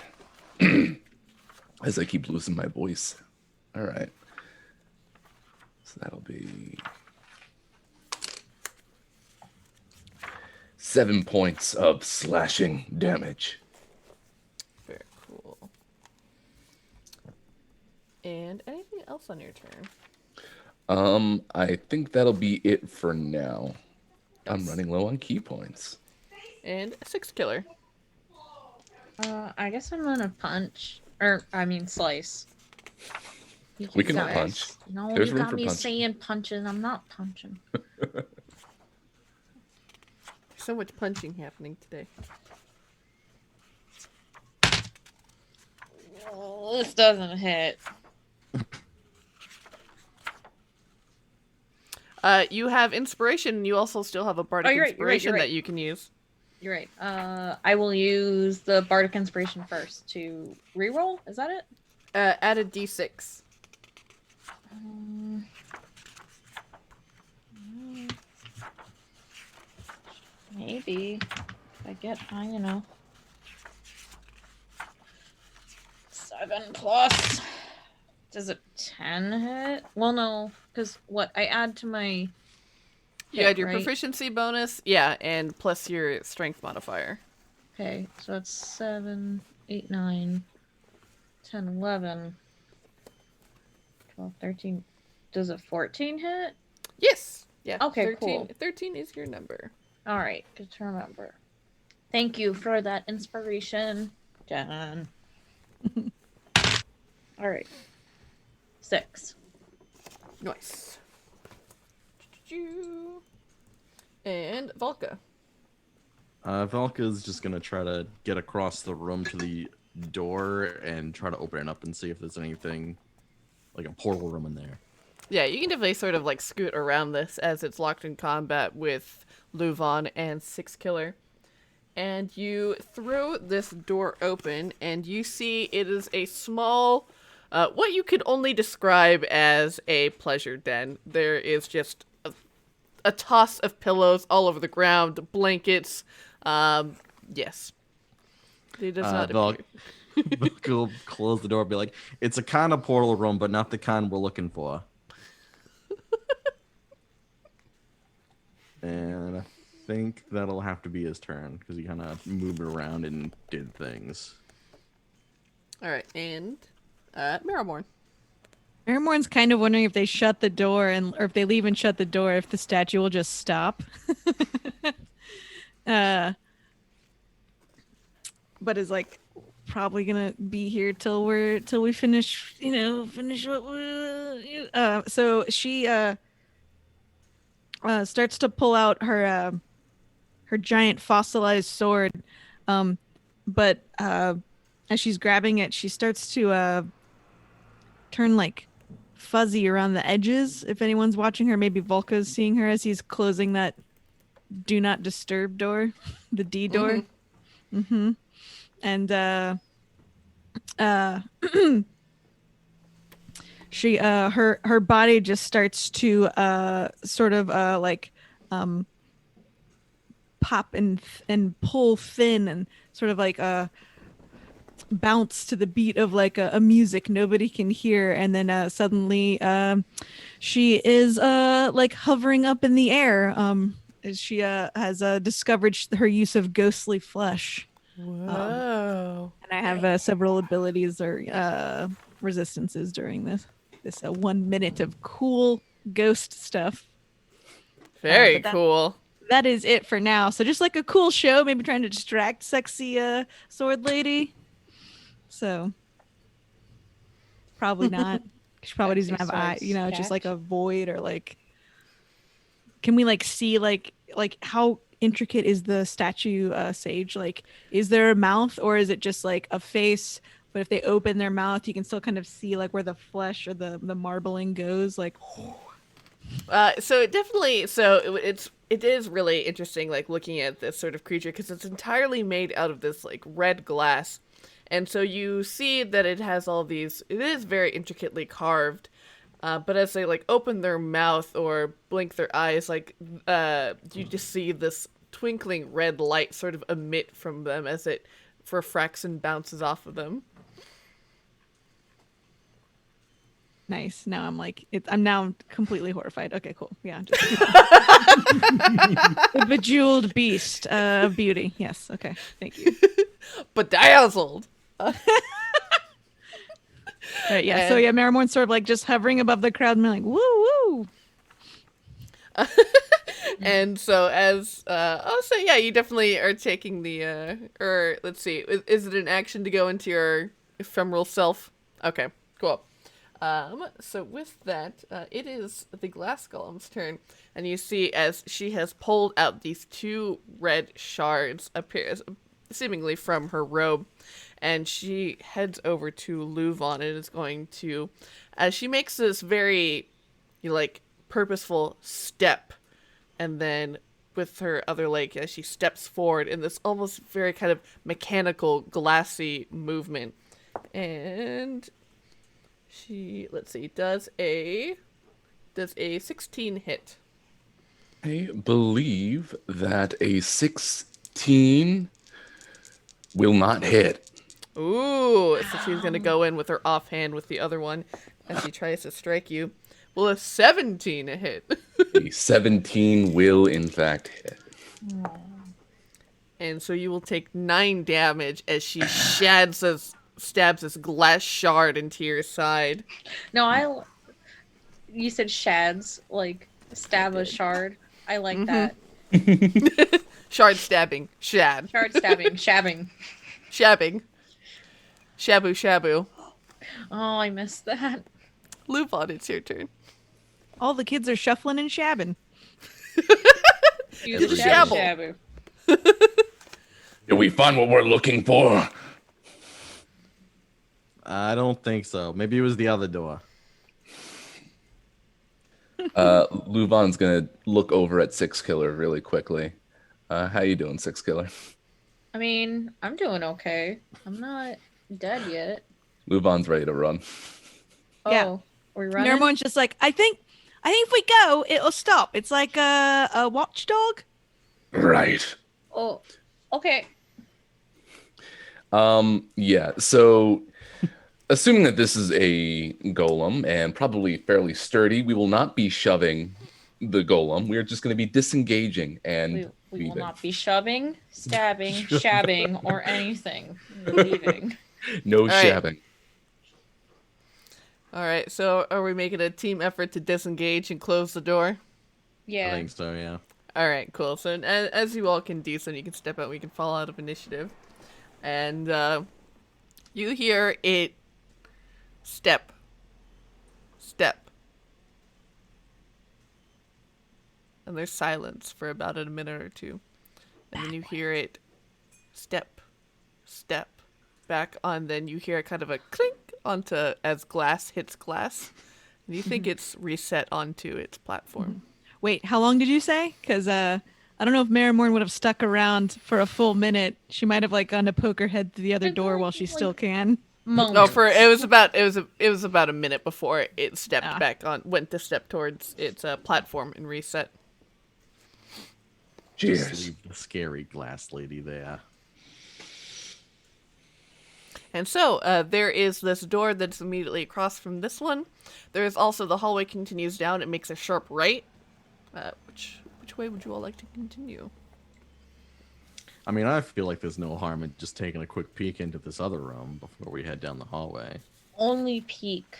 As I keep losing my voice. All right. So that'll be 7 points of slashing damage. Very cool. And anything else on your turn? I think that'll be it for now. I'm Yes. running low on key points. And a 6 killer. I guess I'm gonna punch, or I mean slice. We can Guys, punch. No, There's you room got for me punch. saying punching. I'm not punching. So much punching happening today. Oh, this doesn't hit. You have inspiration, and you also still have a bardic you're right, inspiration you're right. that you can use. You're right. I will use the bardic inspiration first to reroll. Is that it? Add a d6. Maybe. If I get high enough. 7 plus. Does a 10 hit? Well, no, because what I add to my. You add your right? proficiency bonus, yeah, and plus your strength modifier. Okay, so that's 7, 8, 9, 10, 11, 12, 13. Does a 14 hit? Yes. Yeah. Okay, 13, cool. 13 is your number. All right, good to remember. Thank you for that inspiration, Jen. All right. 6. Nice. And Valka. Valka's just gonna try to get across the room to the door and try to open it up and see if there's anything like a portal room in there. Yeah, you can definitely sort of like scoot around this as it's locked in combat with LuVon and 6 Killer. And you throw this door open, and you see it is a small, what you could only describe as a pleasure den. There is just a toss of pillows all over the ground, blankets. Yes. It does not appear. Valka will close the door and be like, it's a kind of portal room, but not the kind we're looking for. And I think that'll have to be his turn, because he kind of moved around and did things. All right, and Marrowmorn. Marrowmorn's kind of wondering if they shut the door or if they leave and shut the door, if the statue will just stop. But is like probably gonna be here till we finish, finish what we. So she starts to pull out her giant fossilized sword, but as she's grabbing it, she starts to turn like fuzzy around the edges. If anyone's watching her, maybe Volka's seeing her as he's closing that do not disturb door, the D door. Mm-hmm. And she her body just starts to sort of pop and pull thin and sort of like bounce to the beat of like a music nobody can hear, and then suddenly she is like hovering up in the air. As she has discovered her use of ghostly flesh. Whoa. And I have several abilities or resistances during this 1 minute of cool ghost stuff. Very but cool. That is it for now. So just like a cool show, maybe trying to distract sexy sword lady. So probably not. She probably doesn't have eye, just like a void, or like, can we like see like how intricate is the statue sage? Like, is there a mouth, or is it just like a face? But if they open their mouth, you can still kind of see like where the flesh or the marbling goes. Like, so it is really interesting, like looking at this sort of creature, because it's entirely made out of this like red glass, and so you see that it has all these. It is very intricately carved. But as they like open their mouth or blink their eyes, like you just see this twinkling red light sort of emit from them as it refracts and bounces off of them. nice. Now I'm like, I'm now completely horrified. Okay, cool. Yeah. The bejeweled beast of beauty. Yes. Okay. Thank you. Bedazzled. Right, yeah. So yeah, Marrowmorn's sort of like just hovering above the crowd and being like, woo woo. And so as also, yeah, you definitely are taking the or let's see, is it an action to go into your ephemeral self? Okay, cool. So with that, it is the glass golem's turn, and you see as she has pulled out these two red shards, appears seemingly from her robe, and she heads over to LuVon and is going to, as she makes this very, like, purposeful step, and then with her other leg, as she steps forward in this almost very kind of mechanical, glassy movement, and she, let's see, does a 16 hit. I believe that a 16 will not hit. Ooh, so she's gonna go in with her offhand with the other one as she tries to strike you. Will a 17 hit? A 17 will in fact hit. And so you will take 9 damage as she stabs this glass shard into your side. No, you said shads, like stab a shard. I like that. Shard stabbing. Shad. Shard stabbing, shabbing. Shabbing. Shabu shabu. Oh, I missed that. LuVon, it's your turn. All the kids are shuffling and shabbing. Use a shabu shabble. shabu. Did we find what we're looking for? I don't think so. Maybe it was the other door. LuVon's gonna look over at Six Killer really quickly. How you doing, Six Killer? I mean, I'm doing okay. I'm not dead yet. LuVon's ready to run. Oh, Yeah. are we running? Marrowmorn's just like, I think if we go, it'll stop. It's like a watchdog. Right. Oh, okay. Yeah, so assuming that this is a golem and probably fairly sturdy, we will not be shoving the golem. We are just going to be disengaging and We will leaving. not be shoving, stabbing, shabbing, or anything. We're leaving. No right. shabbing. All right, so are we making a team effort to disengage and close the door? Yeah. I think so, yeah. All right, cool. So as you all can do so, you can step out, we can fall out of initiative. And you hear it step. And there's silence for about a minute or two. And then you hear it step back on. Then you hear kind of a clink onto as glass hits glass. And you think it's reset onto its platform. Wait, how long did you say? Because I don't know if Marrowmorn would have stuck around for a full minute. She might have like gone to poke her head through the other door while she still can. Moments. No, it was about a minute before it stepped back on, went to step towards its platform and reset. Cheers. Just leave the scary glass lady there. And so, there is this door that's immediately across from this one. There is also the hallway continues down. It makes a sharp right. Which way would you all like to continue? I mean, I feel like there's no harm in just taking a quick peek into this other room before we head down the hallway. Only peek.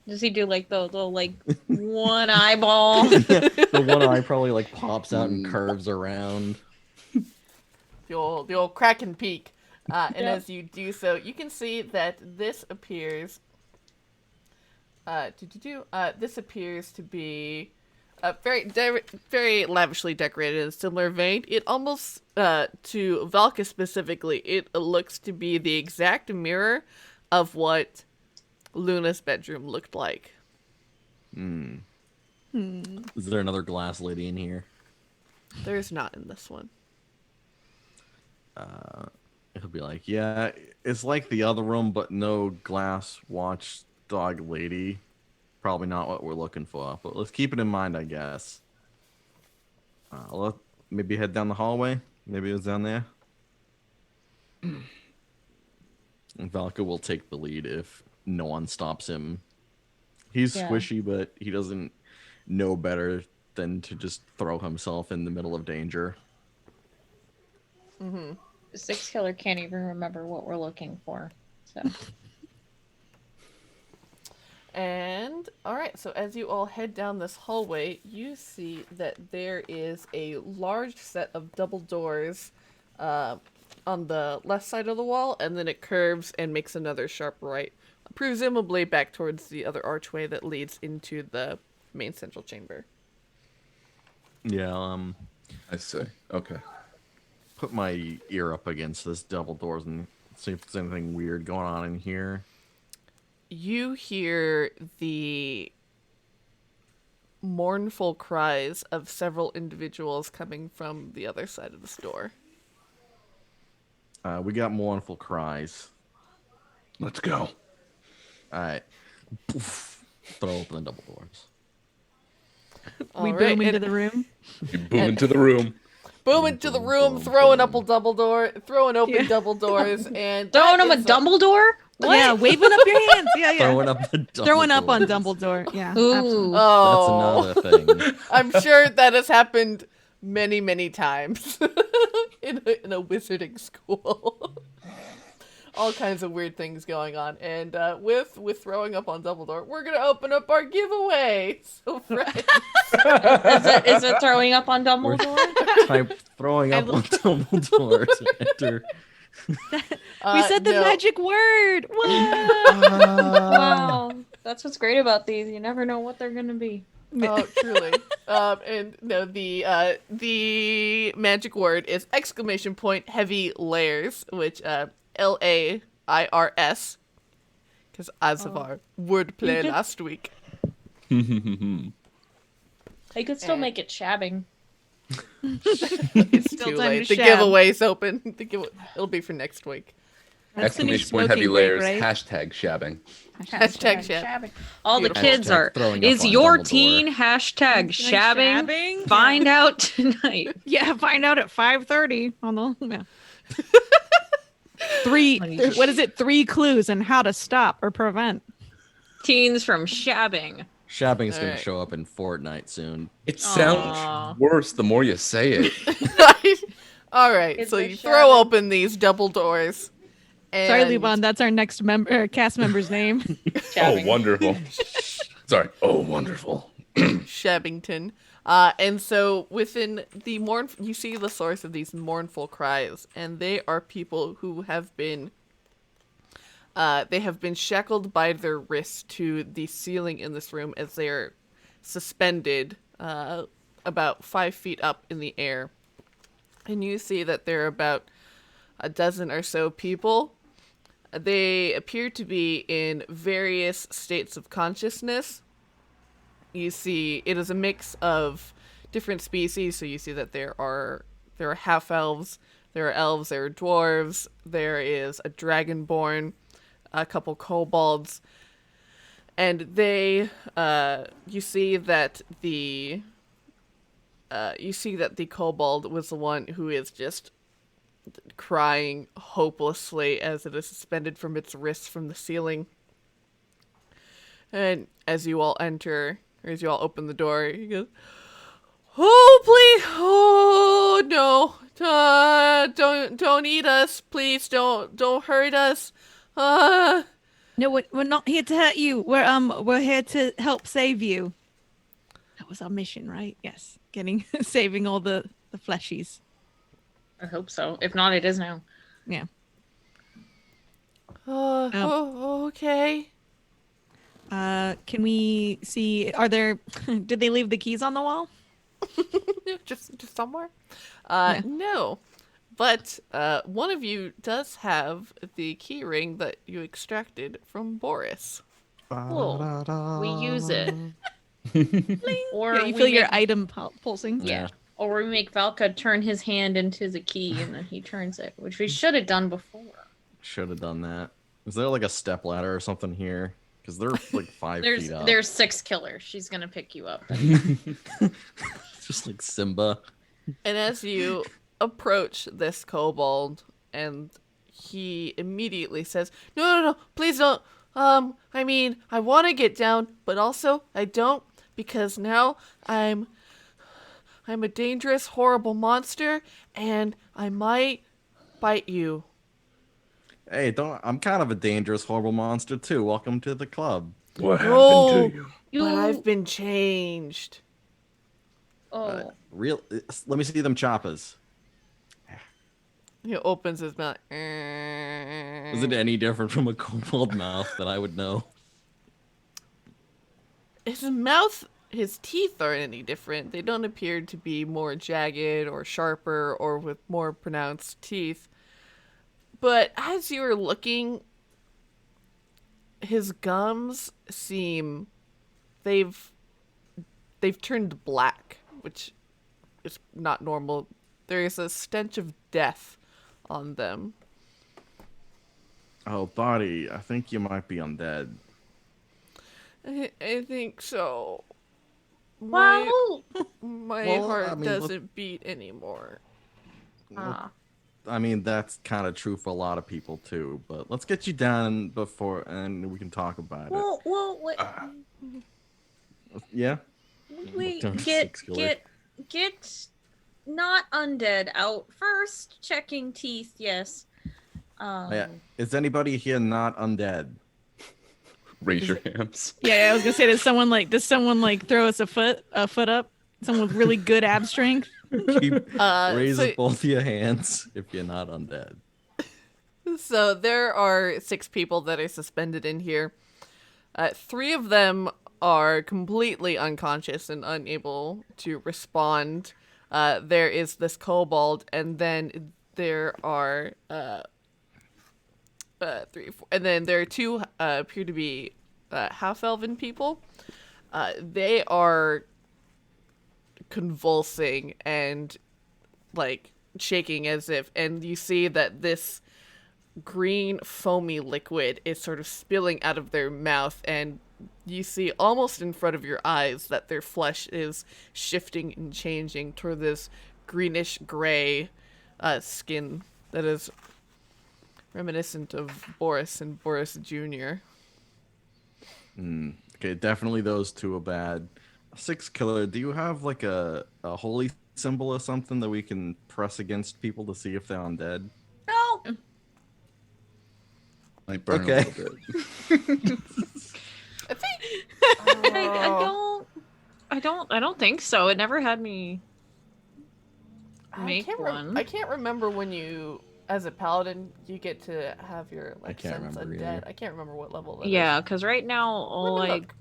Does he do like the little like one eyeball? The one eye probably like pops out and curves around. The old Kraken peak. And Yep. as you do so, you can see that this appears. This appears to be very lavishly decorated in a similar vein. It almost, to Valka specifically, it looks to be the exact mirror of what Luna's bedroom looked like. Is there another glass lady in here? There's not in this one. He'll be like, yeah, it's like the other room, but no glass watchdog lady. Probably not what we're looking for, but let's keep it in mind, I guess. Maybe head down the hallway. Maybe it was down there. And Valka will take the lead if no one stops him. He's Yeah. squishy, but he doesn't know better than to just throw himself in the middle of danger. The Six Killer can't even remember what we're looking for. So And, alright, so as you all head down this hallway, you see that there is a large set of double doors on the left side of the wall, and then it curves and makes another sharp right, presumably back towards the other archway that leads into the main central chamber. Yeah, I see. Okay. put my ear up against this double doors and see if there's anything weird going on in here. You hear the mournful cries of several individuals coming from the other side of this door. We got mournful cries. Let's go. All right. Poof. Throw open the double doors. We All boom right, into and the room. You boom into the room. boom into the room, boom, throwing boom. open double Yeah. double doors, and throwing that him a is Dumbledore? What? Yeah, waving up your hands. Yeah, yeah. Throwing up the double Throwing up on doors. Dumbledore. Yeah. Ooh. absolutely. Oh, That's another thing. I'm sure that has happened many, many times in a wizarding school. All kinds of weird things going on, and with throwing up on Dumbledore, we're gonna open up our giveaway. So, friends, Is it throwing up on Dumbledore? Type throwing up on Dumbledore to enter. We said the no. magic word. What? Wow. That's what's great about these. You never know what they're going to be. Oh, truly. And no, the magic word is ! Heavy layers, which LAIRS, because as of our wordplay could- last week. You could still make it shabbing. It's Still too time late. to The shab. giveaway's open. It'll be for next week. That's the new Exclamation point heavy smoking break, layers. right? Hashtag shabbing. Hashtag shab. Shabbing. All the Beautiful. kids Hashtag are. throwing up Is on your Dumbledore. teen hashtag shabbing? Shabbing? Find out tonight. Yeah, find out at 5:30 on the. Yeah. What is it? 3 clues on how to stop or prevent. Teens from shabbing. Shabbing's going Alright. to show up in Fortnite soon. It sounds Aw. worse the more you say it. All right, Kids so are you throw shabbing. open these double doors. And Sorry, LuVon, that's our next cast member's name. Shabbing. Oh, wonderful. Sorry. Oh, wonderful. Shabbington. And so within the you see the source of these mournful cries, and they are people who have been shackled by their wrists to the ceiling in this room as they are suspended about 5 feet up in the air. And you see that there are about a dozen or so people. They appear to be in various states of consciousness. You see, it is a mix of different species. So you see that there are half elves, there are elves, there are dwarves, there is a dragonborn, a couple kobolds, And they, you see that the kobold was the one who is just crying hopelessly as it is suspended from its wrists from the ceiling. And as you all enter, or as you all open the door, he goes, "Oh, please! Oh no! Don't eat us! Please don't hurt us! Uh, No, we're not here to hurt you. We're here to help save you. That was our mission, right? Yes, saving all the fleshies. I hope so. If not, it is now. Yeah. Okay." Can we see? Are there? Did they leave the keys on the wall? just somewhere. Yeah. No, but one of you does have the key ring that you extracted from Boris. Cool. We use it. Or Yeah, you we feel your make- item pulsing. Yeah. Or we make Valka turn his hand into the key and then he turns it, which we should have done before. Should have done that. Is there like a step ladder or something here? Because they're like 5 feet up. There's 6 killers. She's gonna pick you up. Just like Simba. And as you approach this kobold, and he immediately says, No, please don't. I mean, I want to get down, but also I don't, because now I'm a dangerous, horrible monster, and I might bite you." Hey, don't! I'm kind of a dangerous, horrible monster too. Welcome to the club. What No. happened to you? But I've been changed. Oh. Let me see them choppers. He opens his mouth. Is it any different from a kobold mouth that I would know? His mouth, his teeth aren't any different. They don't appear to be more jagged or sharper or with more pronounced teeth. But as you are looking, his gums seem they've turned black, which is not normal. There is a stench of death on them. Oh, buddy, I think you might be undead. I think so. Well. My Well, heart I mean, doesn't beat anymore. I mean, that's kind of true for a lot of people too. But let's get you down before, and we can talk about Well, wait. it. Yeah. We Don't get six killer. get not undead out first. Checking teeth, yes. Yeah. Is anybody here not undead? Raise your hands. Yeah, I was gonna say, does someone throw us a foot up? Someone with really good ab strength. Raise so- both your hands if you're not undead. So there are 6 people that are suspended in here. 3 of them are completely unconscious and unable to respond. There is this kobold, and then there are 3, 4, and then there are 2 appear to be half-elven people. They are convulsing and like shaking as if, and you see that this green foamy liquid is sort of spilling out of their mouth, and you see almost in front of your eyes that their flesh is shifting and changing toward this greenish gray skin that is reminiscent of Boris and Boris Jr. Okay, definitely those 2 are bad. 6 killer, do you have like a holy symbol or something that we can press against people to see if they're undead? No. Might burn Okay. a little bit. I think I don't think so. It never had me make one. I can't remember when you, as a paladin, you get to have your like can't sense remember undead. either. I can't remember what level that is. Yeah, because right now all Let me I look.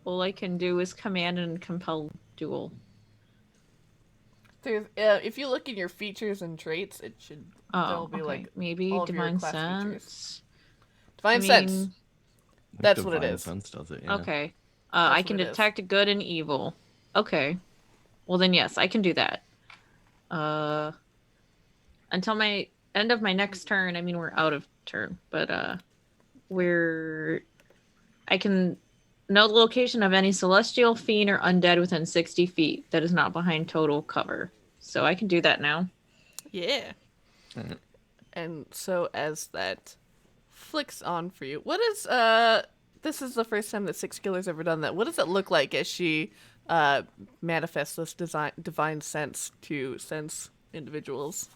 all I can do is command and compel duel. There's, if you look in your features and traits, it should there'll Oh, be okay. like Maybe all of your divine class features. sense. Divine I sense. mean, That's what it Divine is. Sense does it, yeah. Okay. That's I can what it is. detect good and evil. Okay. Well then yes, I can do that. Until my end of my next turn, I mean we're out of turn, but I can know the location of any celestial, fiend, or undead within 60 feet that is not behind total cover. So I can do that now. Yeah. Mhm. And so as that flicks on for you, what is this is the first time that Six Killer's ever done that. What does it look like as she manifests this divine sense to sense individuals?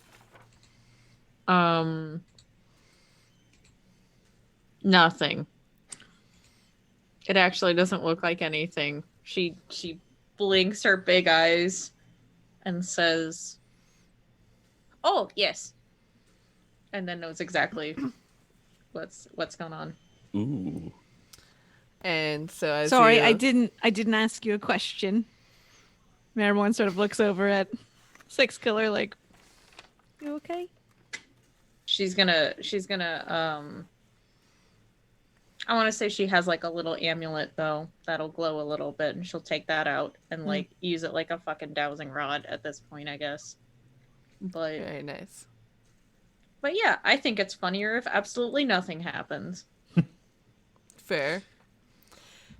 Nothing. It actually doesn't look like anything. She blinks her big eyes and says, "Oh, yes." And then knows exactly what's going on. Ooh. And so as Sorry, you... I didn't ask you a question. Marrowmorn sort of looks over at Six Killer like, you okay? She's gonna I want to say she has like a little amulet though that'll glow a little bit, and she'll take that out and like use it like a fucking dowsing rod at this point, I guess. But Very nice. yeah, I think it's funnier if absolutely nothing happens. Fair.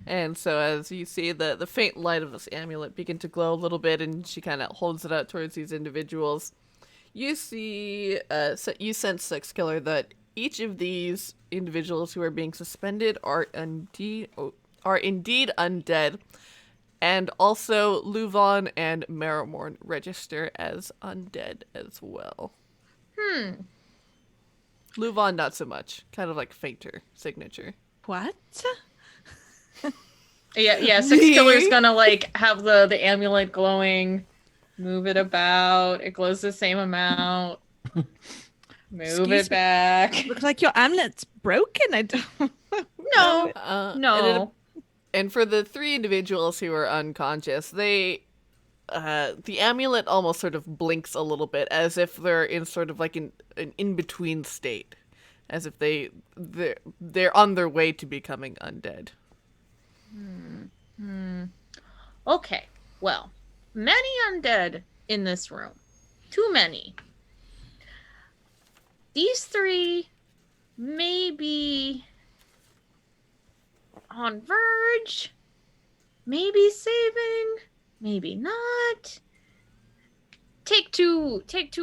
And so as you see the faint light of this amulet begin to glow a little bit, and she kind of holds it out towards these individuals, you see, you sense, Six Killer, that each of these individuals who are being suspended are indeed undead, and also LuVon and Marrowmorn register as undead as well. LuVon not so much, kind of like fainter signature. What? Yeah, Six Killer's gonna like have the amulet glowing, move it about, it glows the same amount. Move Excuse it me? back. Looks like your amulet's broken. I don't. No. No. And for the three individuals who are unconscious, they, the amulet almost sort of blinks a little bit, as if they're in sort of like an in-between state, as if they're on their way to becoming undead. Okay, well, many undead in this room. Too many. These three may be on verge, maybe saving, maybe not. Take two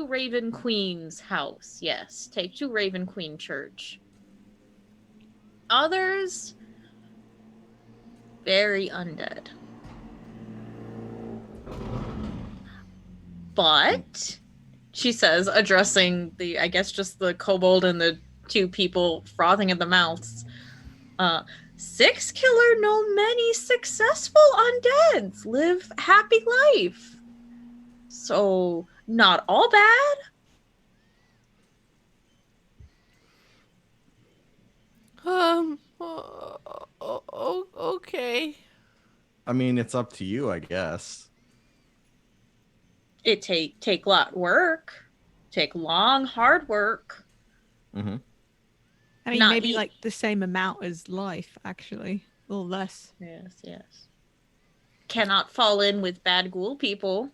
Raven Queen's house. Yes, take two Raven Queen Church. Others, very undead. But, she says, addressing I guess just the kobold and the two people frothing at the mouths. Six Killer know many successful undeads live happy life. So, not all bad. Okay. I mean, it's up to you, I guess. It take lot work. Take long, hard work. Mm-hmm. I mean, Not maybe eat- like the same amount as life, actually, a little less. Yes. Cannot fall in with bad ghoul people.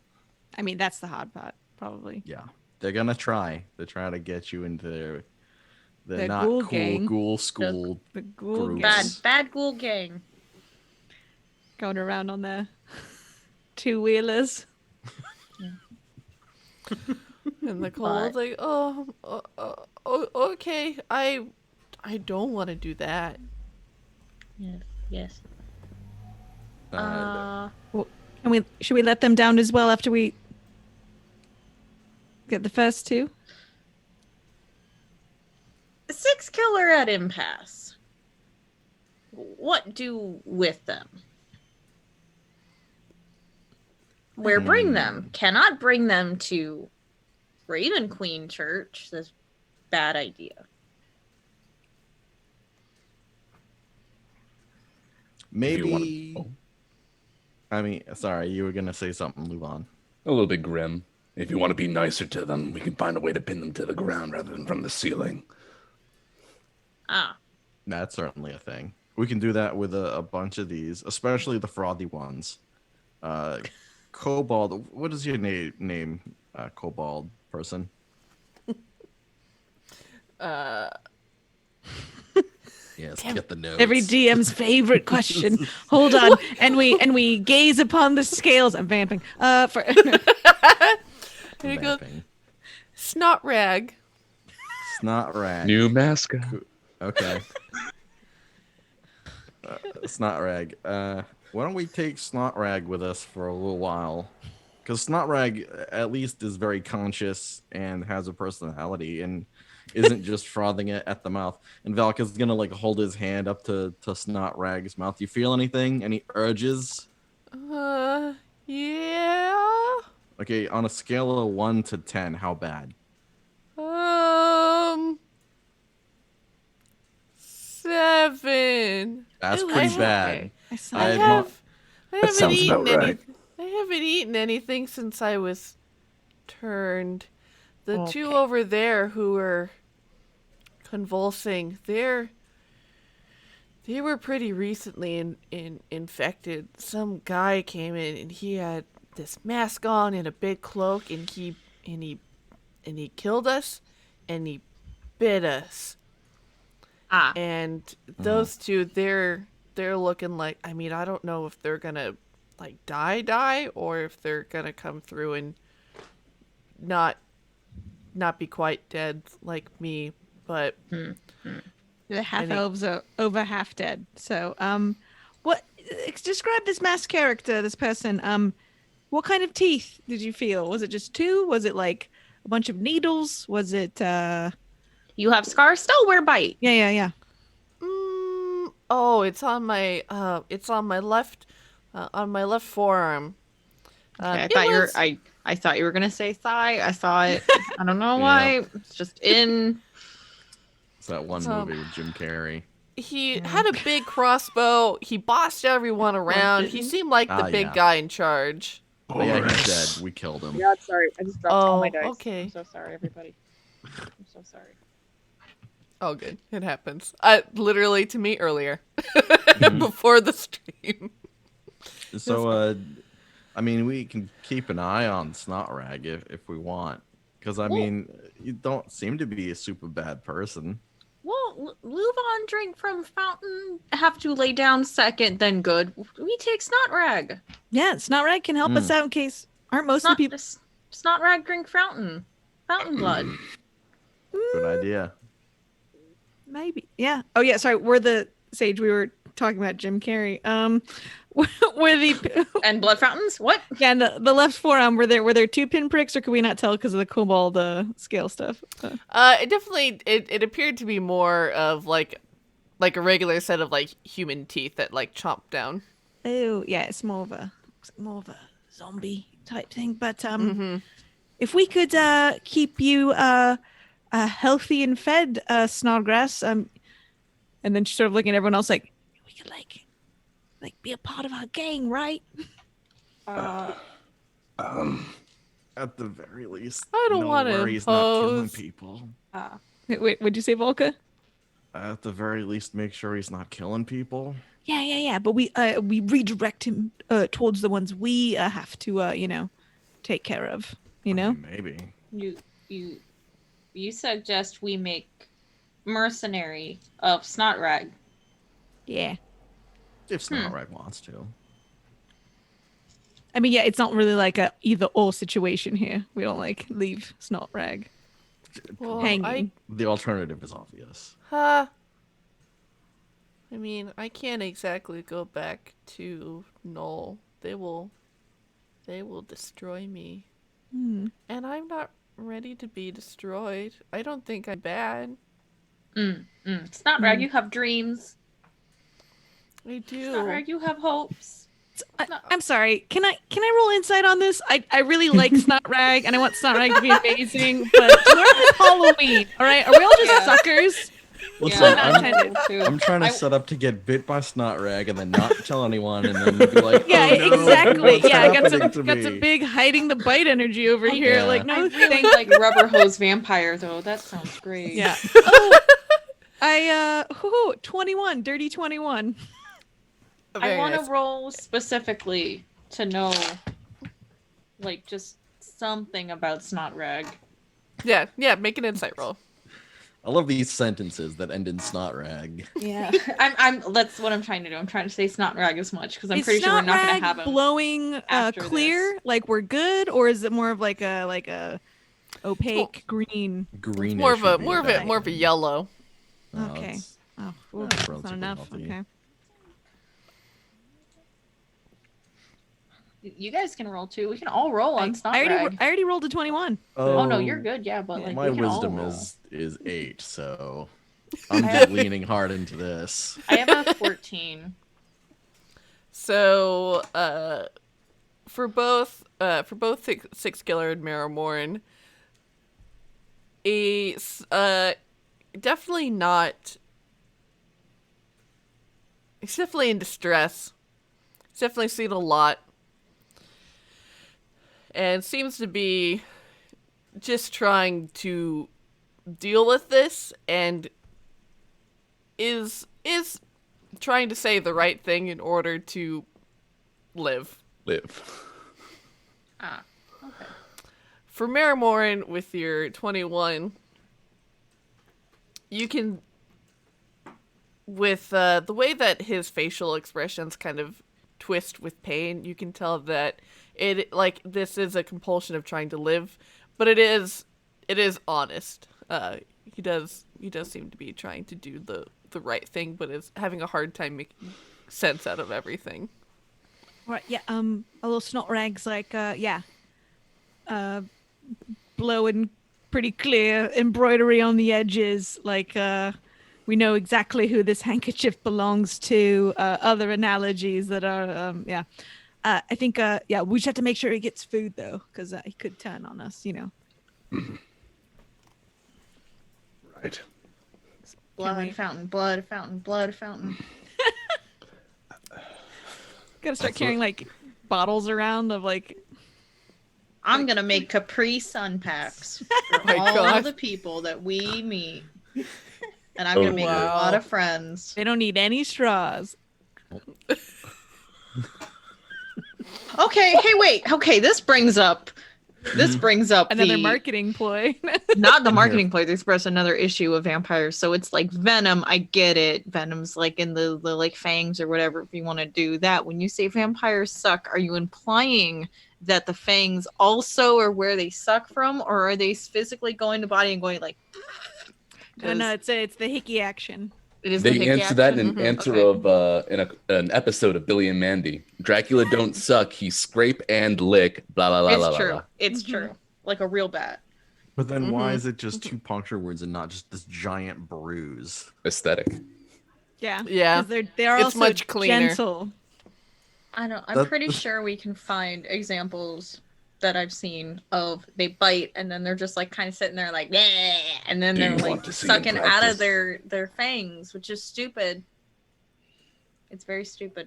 I mean, that's the hard part, probably. Yeah, they're gonna try. They're trying to get you into their The not ghoul cool gang. ghoul school. The ghoul Groups. gang Bad ghoul gang. going around on their two-wheelers. And the kobold's like, okay, I don't want to do that. Yes. Should we let them down as well after we get the first two? Six Killer at impasse. What do with them? Where bring them? Cannot bring them to Raven Queen Church. That's bad idea. Maybe. Oh. I mean, sorry, you were gonna say something, LuVon. A little bit grim. If you want to be nicer to them, we can find a way to pin them to the ground rather than from the ceiling. That's certainly a thing. We can do that with a bunch of these, especially the frothy ones. Kobold, what is your name, Kobold person? Yes, Damn. get the notes. Every DM's favorite question. Hold on, and we gaze upon the scales. I'm vamping. For Here you go. Vamping. Snot rag. Snot rag. New mascot. Okay. Snot rag. Why don't we take Snot rag with us for a little while? Because Snot rag at least is very conscious and has a personality and isn't just frothing it at the mouth. And Valka's gonna like hold his hand up to Snot rag's mouth. You feel anything? Any urges? Yeah. Okay, on a scale of 1 to 10, how bad? 7. That's Ooh, pretty okay. bad. I saw I I'd that. haven't sounds eaten about right. I haven't eaten anything since I was turned. The two Okay. over there who were convulsing, they were pretty recently infected. Some guy came in and he had this mask on and a big cloak, and he killed us, and he bit us. Ah, And those two, they're looking like, I mean, I don't know if they're gonna like die or if they're gonna come through and not be quite dead like me, but The half elves are over half dead. So, what? Describe this masked character, this person. What kind of teeth did you feel? Was it just 2? Was it like a bunch of needles? Was it? you have scars still? Wear bite. Yeah. oh, it's on my left forearm. Okay, It was- I thought you were gonna say thigh. I thought I don't know why. It's just in. It's that one movie with Jim Carrey. He had a big crossbow. He bossed everyone around. He seemed like the big yeah. guy in charge. But yeah, he's dead. We killed him. Yeah, sorry. I just dropped all my Oh, dice. okay. I'm so sorry, everybody. I'm so sorry. Oh, good. It happens. Literally to me earlier, before the stream. So, I mean, we can keep an eye on Snot Rag if we want. Because, I mean, you don't seem to be a super bad person. Well, LuVon drink from fountain. Have to lay down second, then good. We take snot rag. Yeah, Snot Rag can help us out in case aren't most of the people. Snot rag drink fountain. Fountain blood. Good idea. Maybe. Yeah. Oh yeah. Sorry. We're the Sage. We were talking about Jim Carrey. We're the And blood fountains? What? yeah. And the left forearm. Were there 2 pinpricks, or could we not tell because of the kobold scale stuff? It definitely it appeared to be more of like a regular set of like human teeth that like chomped down. Oh yeah, it's more of a zombie type thing. But if we could keep you healthy and fed, Snodgrass, and then she's sort of looking at everyone else like, we could like be a part of our gang, right? At the very least, I don't know wanna where he's not killing impose. people. Wait, what'd you say, Volka? At the very least, make sure he's not killing people. Yeah. But we redirect him towards the ones we have to take care of. You know. Maybe. You suggest we make mercenary of snot rag. Yeah. If Snot Rag wants to. I mean, yeah, it's not really like a either or situation here. We don't like leave Snot Rag Well, hanging. The alternative is obvious. I mean, I can't exactly go back to Null. They will destroy me. And I'm not ready to be destroyed. I don't think I'm bad. Snot rag, you have dreams. I do. Snot rag, you have hopes. I'm sorry. Can I roll insight on this? I really like Snot Rag, and I want Snot Rag to be amazing. But tomorrow is Halloween. All right, are we all just suckers? Listen, not intended. I'm trying to set up to get bit by Snot Rag and then not tell anyone and then be like, Yeah, oh, no, exactly. what's Yeah, I got happening to some me? big hiding the bite energy over here. Yeah. Like, I no, really thank like rubber hose vampire though. That sounds great. Yeah. Oh, I 21, dirty 21. I Very want to nice. roll specifically to know, like, just something about snot rag. Yeah, make an insight roll. I love these sentences that end in snot rag. Yeah, that's what I'm trying to do. I'm trying to say snot rag as much because I'm Is pretty sure we're snot not going rag to have him. blowing after clear, this. like we're good, or is it more of like a opaque green? Greenish. More of a would be more of bad it more of a thing. yellow. No, Okay. it's- Oh, Yeah, oof, that's relatively not enough. healthy. Okay. You guys can roll too. We can all roll on snot I rag. already rolled a 21. Oh no, you're good. Yeah, but Yeah. like my we can all wisdom roll. is 8, so I'm just leaning hard into this. I have a 14. So, for both Six Killer and Marrowmorn, definitely not. He's definitely in distress. He's definitely seen a lot, and seems to be just trying to deal with this, and is trying to say the right thing in order to live. Ah, okay. For Marrowmorn, with your 21, you can, with the way that his facial expressions kind of twist with pain, you can tell that this is a compulsion of trying to live, but it is honest. He does seem to be trying to do the right thing, but is having a hard time making sense out of everything. Right. Yeah. A little snot rags, like blowing pretty clear embroidery on the edges, like we know exactly who this handkerchief belongs to. Other analogies that are I think we just have to make sure he gets food though, because he could turn on us, Right. Blood fountain, blood fountain, blood fountain. Gotta start carrying like bottles around of like. I'm gonna make Capri Sun packs for my all God. the people that we meet, and I'm gonna make a wow. lot of friends. They don't need any straws. Okay, hey, wait. Okay, this brings up Another the marketing ploy. not the marketing play. They express another issue of vampires. So it's like Venom. I get it. Venom's like in the like fangs or whatever. If you want to do that, when you say vampires suck, are you implying that the fangs also are where they suck from, or are they physically going to body and going like? No, it's the hickey action. It is the They hickey answer that in action? an answer Okay. of an episode of Billy and Mandy. Dracula don't suck. He scrape and lick. Blah blah blah It's blah true. blah. It's true. Like a real bat. But then why is it just 2 puncture wounds and not just this giant bruise? Aesthetic. Yeah. Yeah. 'Cause they are It's also much cleaner. gentle. I'm That- pretty sure we can find examples that I've seen of they bite and then they're just like kind of sitting there like "Bleh," and then Do they're you want like to see sucking in out of practice? their fangs, which is stupid. It's very stupid.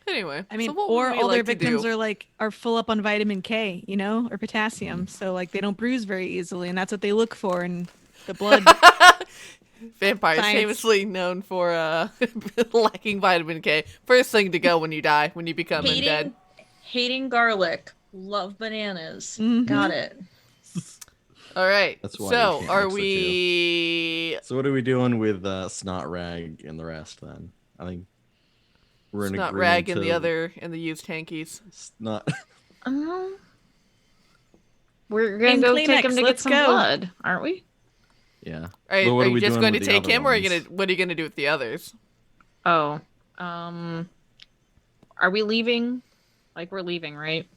Anyway, I mean, so what or would we all their like to victims do? are full up on vitamin K, or potassium, so like they don't bruise very easily, and that's what they look for in the blood. Vampires Science. famously known for lacking vitamin K. First thing to go when you die, when you become undead. Hating garlic, love bananas. Mhm. Got it. All right. That's why you So, can't are mix the we So what are we doing with Snot Rag and the rest then? I think we're in Snot agreement Rag and to the other and the used hankies? Snot. We're gonna And go take Kleenex, him to get let's some go. blood, aren't we? Yeah. Are, But what are are you we just doing going to with the take other him, or are you ones? what are you gonna do with the others? Oh, are we leaving? Like we're leaving, right?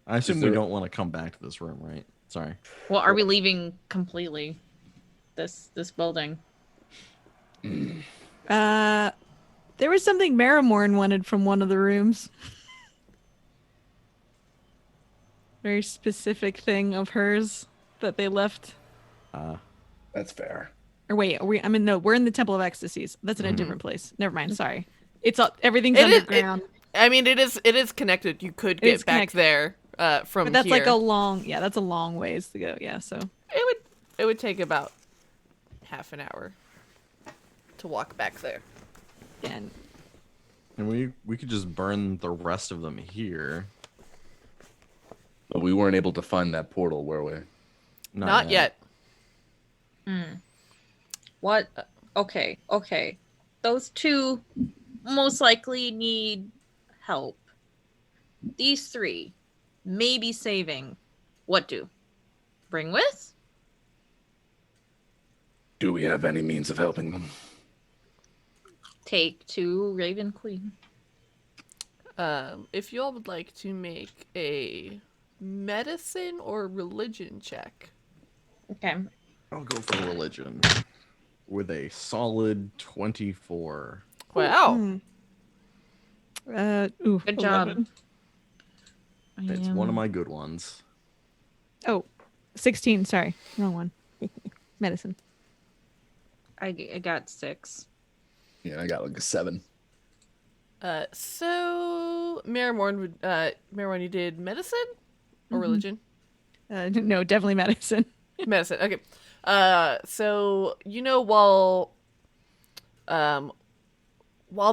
I assume there- we don't want to come back to this room, right? Sorry. Well, are we leaving completely? This building. There was something Marrowmorn wanted from one of the rooms. Very specific thing of hers that they left. That's fair. Or wait, we're in the Temple of Ecstasies. That's in a different place. Never mind. Sorry. It's everything's It is- underground. I mean, it is connected. You could It is get back connected. there from But that's here. like that's a long ways to go. Yeah. So It would take about half an hour to walk back there. yeah. And we could just burn the rest of them here. But we weren't able to find that portal, were we? Not yet. What? Okay. Those two most likely need help. These three maybe saving. What do? Bring with? Do we have any means of helping them? Take to Raven Queen. If you all would like to make a medicine or religion check. Okay. I'll go for religion with a solid 24. Wow. Good job. 11. It's one of my good ones. Oh, 16. Sorry, wrong one. Medicine. I got 6. Yeah, I got like a 7. So Marrowmorn, you did medicine or religion? No, definitely medicine. Medicine. Okay. So while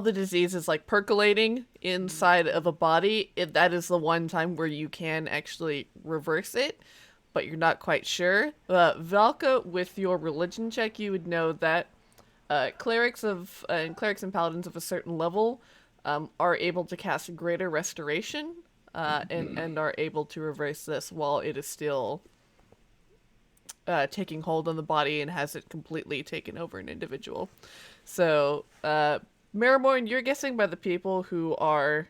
the disease is like percolating inside of a body, that is the one time where you can actually reverse it, but you're not quite sure. Valka, with your religion check, you would know that clerics and paladins of a certain level are able to cast greater restoration and are able to reverse this while it is still taking hold on the body and hasn't completely taken over an individual. So, Marrowmorn, you're guessing by the people who are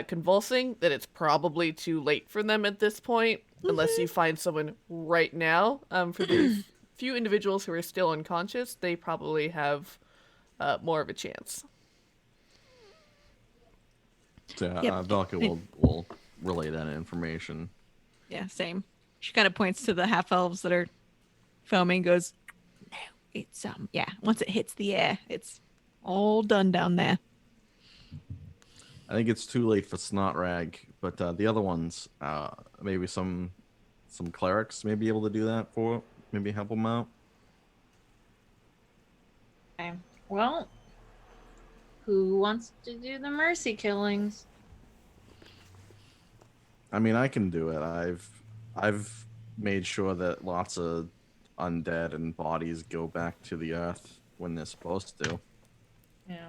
convulsing that it's probably too late for them at this point, unless you find someone right now. For the few individuals who are still unconscious, they probably have more of a chance. So Yep. Valka will relay that information. Yeah, same. She kind of points to the half elves that are foaming. Goes, no, it's yeah. Once it hits the air, it's all done down there. I think it's too late for Snotrag, but the other ones, maybe some clerics may be able to do that for, maybe help them out. Okay. Well, who wants to do the mercy killings? I mean, I can do it. I've made sure that lots of undead and bodies go back to the earth when they're supposed to. Yeah.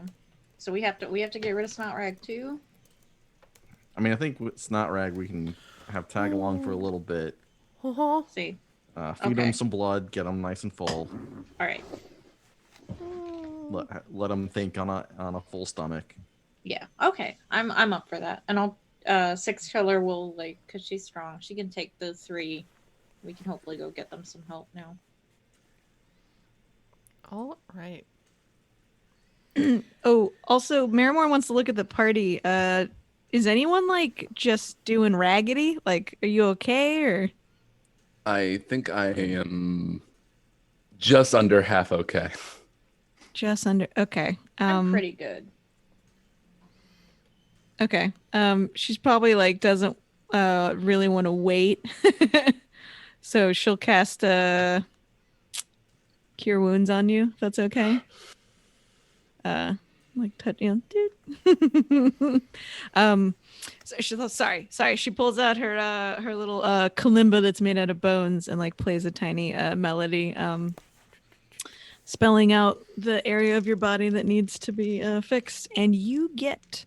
So we have to get rid of Snotrag too. I mean, I think with Snotrag we can have tag along for a little bit, See. feed Okay. him some blood, get him nice and full, All right. let him think on a full stomach. Yeah. Okay. I'm up for that. And I'll 6 killer will cuz she's strong. She can take the 3. We can hopefully go get them some help now. All right. Oh, also, Marrowmorn wants to look at the party. Is anyone just doing raggedy? Are you okay or? I think I am just under half okay. Just under. Okay. I'm pretty good. Okay. She's probably doesn't really want to wait. So she'll cast Cure Wounds on you, if that's okay. Touch, so sorry. She pulls out her little kalimba that's made out of bones and plays a tiny melody, spelling out the area of your body that needs to be fixed, and you get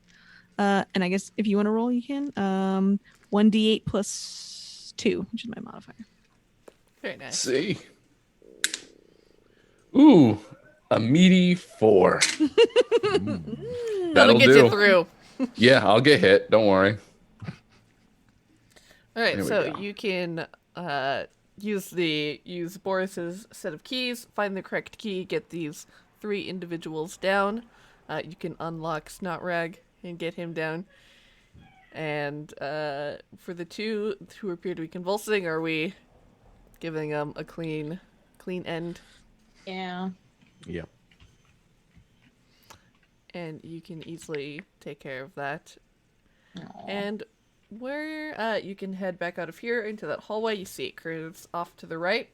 and I guess if you want to roll, you can 1d8 plus 2, which is my modifier. Very nice. See. Ooh, a meaty 4. That'll get do. you through. Yeah, I'll get hit. Don't worry. All right, There we so go. you can use Boris's set of keys, find the correct key, get these 3 individuals down. You can unlock Snotrag and get him down. And for the 2 who appear to be convulsing, are we giving them a clean end? Yeah. Yep. And you can easily take care of that. Aw. And where you can head back out of here into that hallway, you see it curves off to the right,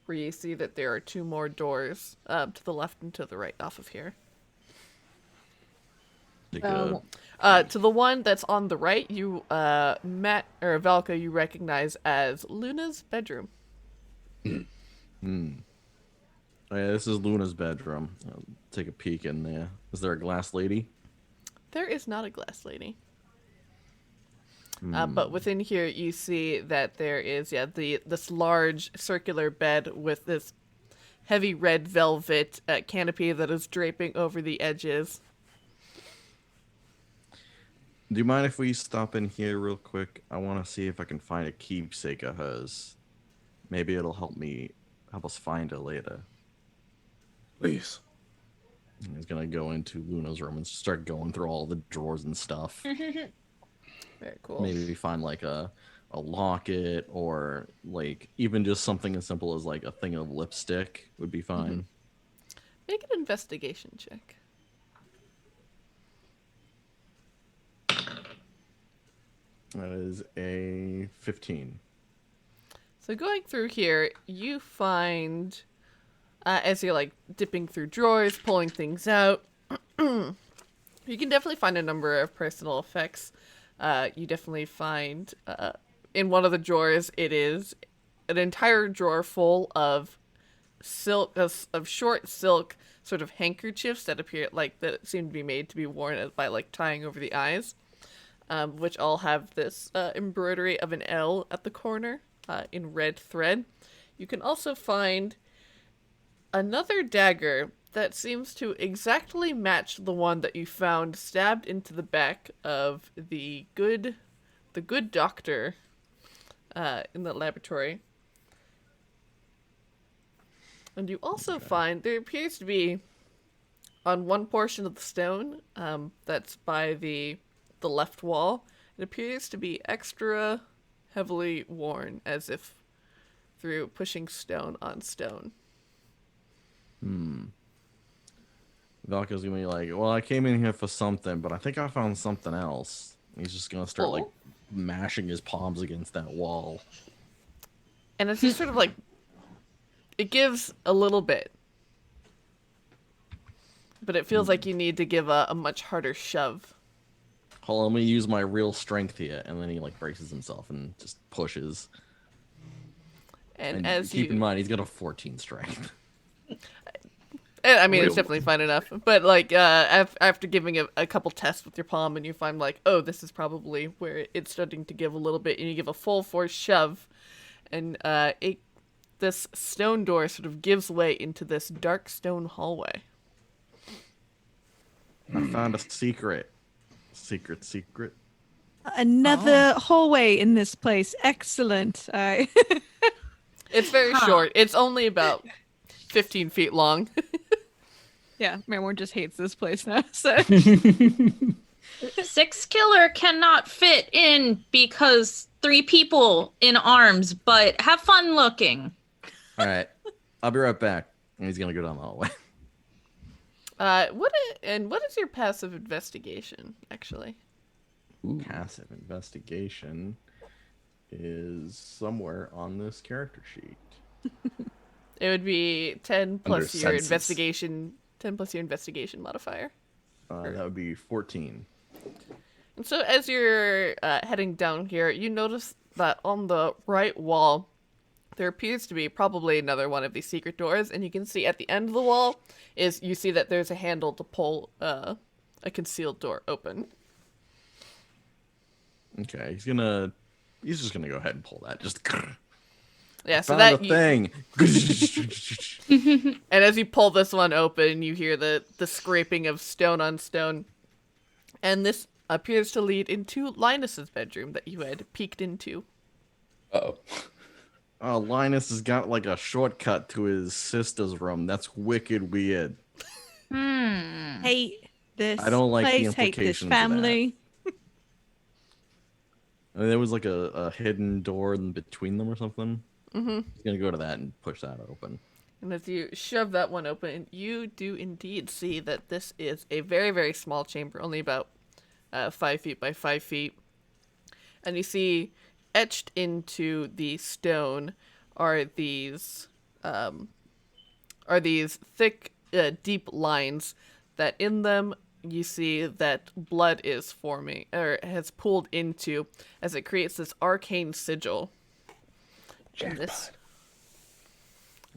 where you see that there are 2 more doors to the left and to the right off of here. Like, To the one that's on the right, you Matt or Valka, you recognize as Luna's bedroom. Yeah, this is Luna's bedroom. I'll take a peek in there. Is there a glass lady? There is not a glass lady. But within here, you see that there is, this large circular bed with this heavy red velvet canopy that is draping over the edges. Do you mind if we stop in here real quick? I want to see if I can find a keepsake of hers. Maybe it'll help us find her later. Please. He's gonna go into Luna's room and start going through all the drawers and stuff. Very cool. Maybe find like a locket or like even just something as simple as like a thing of lipstick would be fine. Make an investigation check. That is a 15. So going through here, you find, as you're like dipping through drawers, pulling things out, you can definitely find a number of personal effects. You definitely find in one of the drawers, it is an entire drawer full of silk, of short silk sort of handkerchiefs that appear like that seem to be made to be worn by like tying over the eyes, which all have this embroidery of an L at the corner in red thread. You can also find another dagger that seems to exactly match the one that you found stabbed into the back of the good doctor in the laboratory. And you also find there appears to be on one portion of the stone that's by the left wall, it appears to be extra heavily worn, as if through pushing stone on stone. Valka's gonna be like, well, I came in here for something, but I think I found something else. He's just gonna start like mashing his palms against that wall. And it's just sort of like, it gives a little bit, but it feels like you need to give a much harder shove. Hold on, let me use my real strength here. And then he like braces himself and just pushes. And as keep in mind, he's got a 14 strength. I mean, it's definitely fine enough. But like after giving a couple tests with your palm, and you find like, oh, this is probably where it's starting to give a little bit, and you give a full force shove, and this stone door sort of gives way into this dark stone hallway. I found a secret. Secret. Another hallway in this place. Excellent. It's very short. It's only about 15 feet long. Yeah, Marrowmorn just hates this place now. So 6 killer cannot fit in because 3 people in arms, but have fun looking. All right, I'll be right back. And he's gonna go down the hallway. What is your passive investigation, actually? Passive investigation is somewhere on this character sheet. It would be 10 plus Under your senses. investigation, 10 plus your investigation modifier. That would be 14. And so as you're heading down here, you notice that on the right wall, there appears to be probably another one of these secret doors, and you can see at the end of the wall you see that there's a handle to pull a concealed door open. Okay, he's just gonna go ahead and pull that. Just Yeah, so found that a thing. And as you pull this one open, you hear the scraping of stone on stone. And this appears to lead into Linus's bedroom that you had peeked into. Uh-oh. Oh, Linus has got like a shortcut to his sister's room. That's wicked weird. hate this I don't like the place, hate this implications of family. I mean, there was like a hidden door in between them or something. Mm-hmm. He's gonna go to that and push that open. And as you shove that one open, you do indeed see that this is a very, very small chamber, only about 5 feet by 5 feet. And you see etched into the stone are these thick, deep lines that in them you see that blood is forming, or has pooled into, as it creates this arcane sigil. And this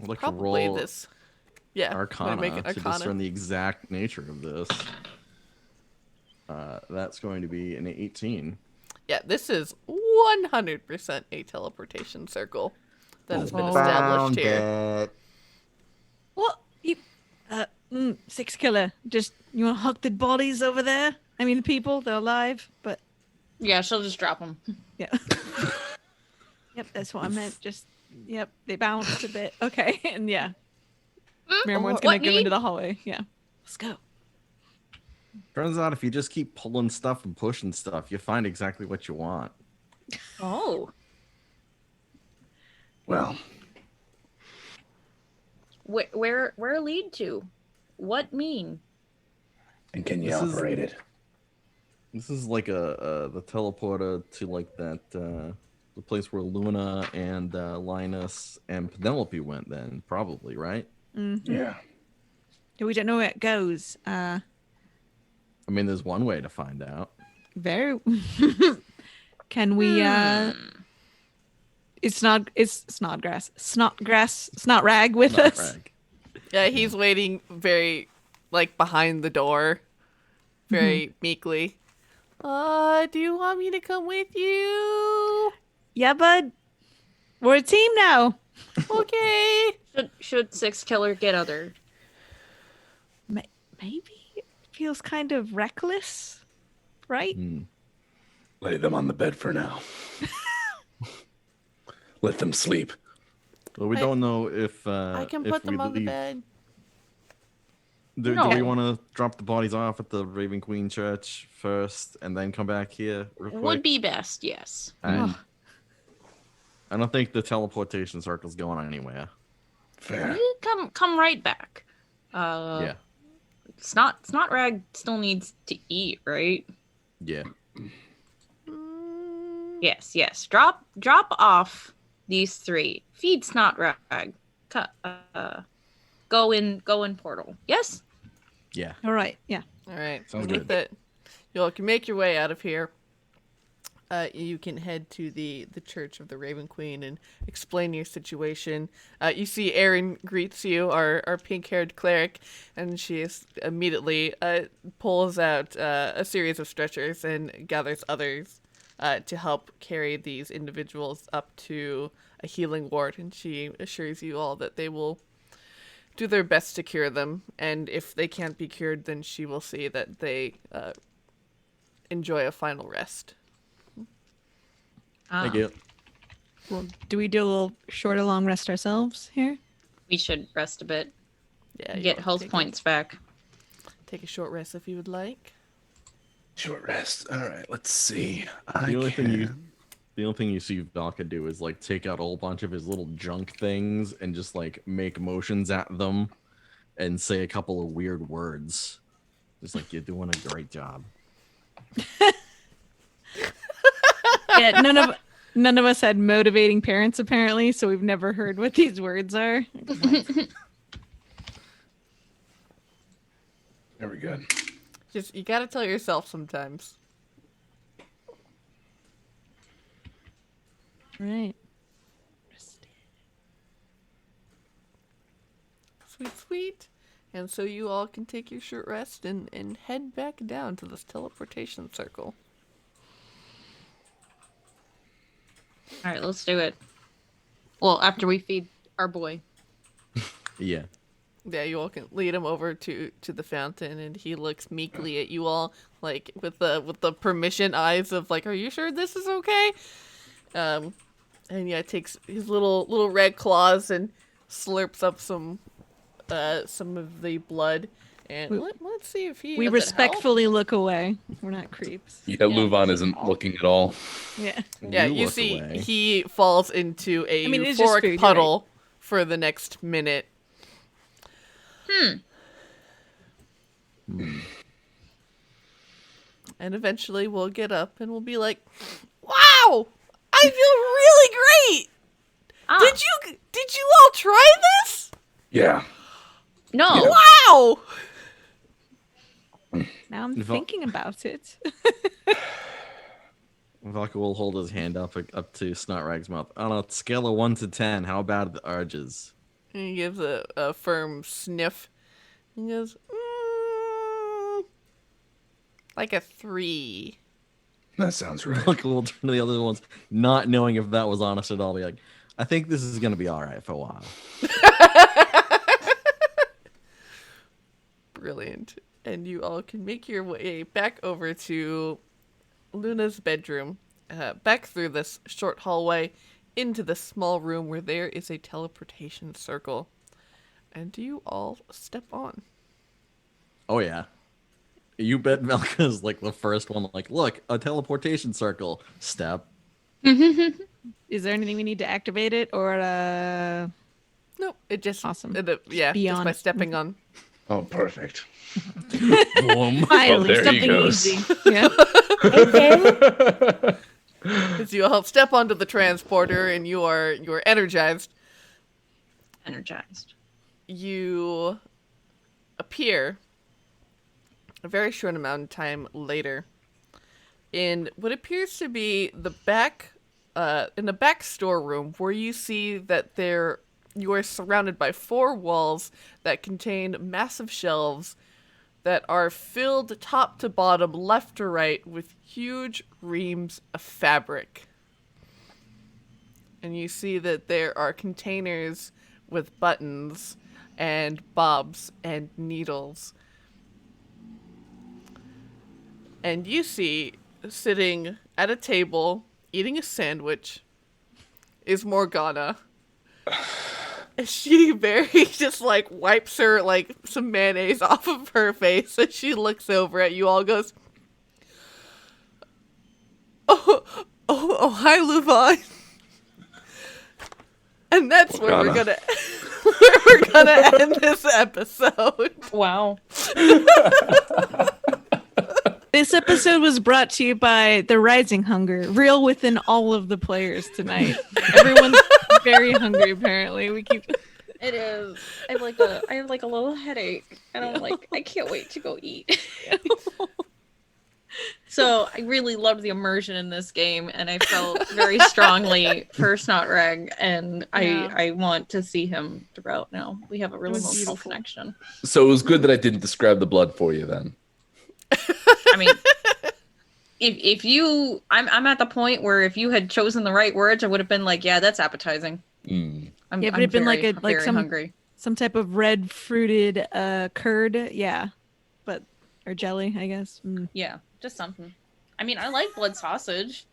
I'd like to probably roll. this. Yeah. Arcana Make an to Arcana. discern the exact nature of this. That's going to be an 18. Yeah, this is 100% a teleportation circle that has been Oh. established Found here. it. What? You, Six Killer. Just you want to huck the bodies over there? I mean, the people, they're alive, but Yeah, she'll just drop them. yeah. Yep, that's what I meant. Just yep, they bounced a bit. Okay, and yeah, Marrowmorn's gonna What go need? into the hallway. Yeah, let's go. Turns out if you just keep pulling stuff and pushing stuff, you find exactly what you want. Oh. Well, Where lead to? What mean? and can you This is- operate it? This is like the teleporter to like that the place where Luna and Linus and Penelope went. Then probably right. Yeah. We don't know where it goes. I mean, there's one way to find out. Very. Can we? It's Snodgrass. Snot-rag with Not us. rag. Yeah, he's waiting very, like, behind the door, very meekly. Do you want me to come with you? Yeah, bud. We're a team now. Okay. Should Six Killer get other? Maybe it feels kind of reckless, right? Hmm. Lay them on the bed for now. Let them sleep. Well, we don't know if I can if put them we on the leave- bed. Do No. we want to drop the bodies off at the Raven Queen Church first, and then come back here? Real quick? Would be best, yes. And I don't think the teleportation circle's going anywhere. Fair. You come right back. Yeah, Snot Rag still needs to eat, right? yeah. Yes. Drop off these three. Feed Snot Rag. Go in portal. Yes? Yeah. All right. Yeah. All right. Sounds with good. that, you all can make your way out of here. You can head to the Church of the Raven Queen and explain your situation. You see Erin greets you, our pink-haired cleric, and she immediately pulls out a series of stretchers and gathers others to help carry these individuals up to a healing ward. And she assures you all that they will do their best to cure them, and if they can't be cured, then she will see that they enjoy a final rest. Thank you. Well, do we do a little short or long rest ourselves here? We should rest a bit. Yeah, you Get all health take points back. Take a short rest if you would like. Short rest. All right, let's see. The only thing you see Valka do is like take out a whole bunch of his little junk things and just like make motions at them and say a couple of weird words. Just like, you're doing a great job. Yeah. None of us had motivating parents apparently, so we've never heard what these words are. Very good. Just you gotta tell yourself sometimes. Right. Sweet. And so you all can take your short rest and head back down to this teleportation circle. All right, let's do it. Well, after we feed our boy. Yeah. Yeah, you all can lead him over to the fountain, and he looks meekly at you all, like with the permission eyes of like, "Are you sure this is okay?" And yeah, takes his little red claws and slurps up some of the blood. And let's see if he. We does it respectfully look away. We're not creeps. Yeah, LuVon isn't looking at all. Yeah. help? Yeah, you look see, away. he falls into a I mean, it's just euphoric food, you're puddle for the next minute. And eventually we'll get up and we'll be like, "Wow! I feel really great! Ah, Did you all try this? Yeah. no. Wow!" Now I'm Val- thinking about it. Valka will hold his hand up to Snotrag's mouth. On a scale of 1 to 10, how bad are the urges? And he gives a firm sniff. He goes, like a 3. That sounds right. Look a little turn to the other ones, not knowing if that was honest at all. Be like, I think this is gonna be all right for a while. Brilliant. And you all can make your way back over to Luna's bedroom, back through this short hallway into the small room where there is a teleportation circle. And you all step on. Oh yeah, you bet Valka is like the first one. Like, look, a teleportation circle. Step. Is there anything we need to activate it, or Nope, it just Awesome. Yeah, be just on by it. stepping on. Oh, perfect. Boom. finally there he something goes. easy? Yeah. As you all step onto the transporter and you are energized, Energized. you appear a very short amount of time later in what appears to be the back in the back storeroom, where you see that you are surrounded by 4 walls that contain massive shelves that are filled top to bottom, left to right, with huge reams of fabric. And you see that there are containers with buttons and bobs and needles. And you see, sitting at a table, eating a sandwich, is Morgana. She very just like wipes her like some mayonnaise off of her face as she looks over at you all, goes, oh, hi, LuVon. And that's where we're Morgana. gonna end this episode. Wow. This episode was brought to you by the Rising Hunger, real within all of the players tonight. Everyone's very hungry, apparently. We keep. It is. I have like a little headache, and I can't wait to go eat. So I really loved the immersion in this game, and I felt very strongly for Snotrag, and Yeah. I want to see him throughout now. We have a really was emotional beautiful. connection. So it was good that I didn't describe the blood for you then. I mean, if you, I'm at the point where if you had chosen the right words, I would have been like, yeah, that's appetizing. Mm. I'm, Yeah, but I'm it'd been like very, a- like very some- hungry. Some type of red fruited curd, yeah, or jelly, I guess. Mm. Yeah, just something. I mean, I like blood sausage.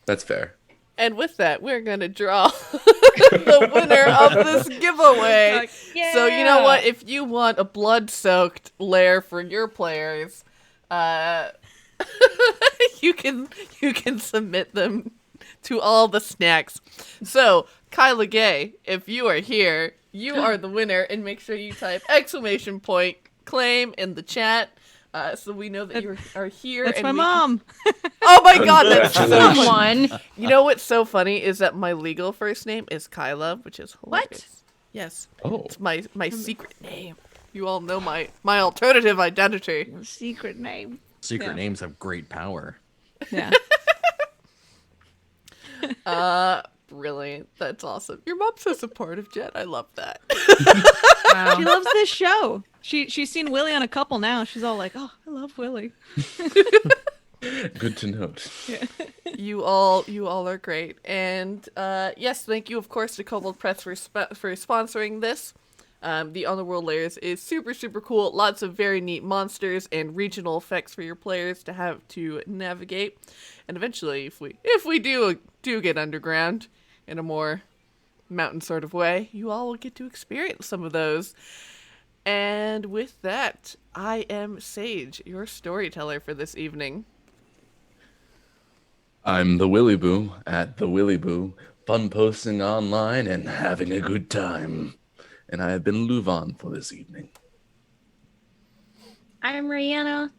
That's fair. And with that, we're gonna draw the winner of this giveaway. So you know what? If you want a blood-soaked lair for your players, you can submit them to all the snacks. So Kyla Gay, if you are here, you are the winner, and make sure you type !claim in the chat. So we know that you are here. That's and my we can- mom. Oh my god, that's so funny. Someone. You know what's so funny is that my legal first name is Kyla, which is hilarious. What? Yes, Oh. it's my secret name. You all know my alternative identity. Secret name. Secret Yeah. names have great power. Yeah. Brilliant. That's awesome. Your mom's so supportive, Jet. I love that. Wow. She loves this show. She's seen Willy on a couple now. She's all like, "Oh, I love Willy." Good to note. You all are great. And yes, thank you, of course, to Kobold Press for sponsoring this. The On the World Layers is super, super cool. Lots of very neat monsters and regional effects for your players to have to navigate. And eventually, if we do get underground in a more mountain sort of way, you all will get to experience some of those. And with that, I am Sage, your storyteller for this evening. I'm the Willy Boo at the Willy Boo, fun posting online and having a good time. And I have been LuVon for this evening. I'm Riana.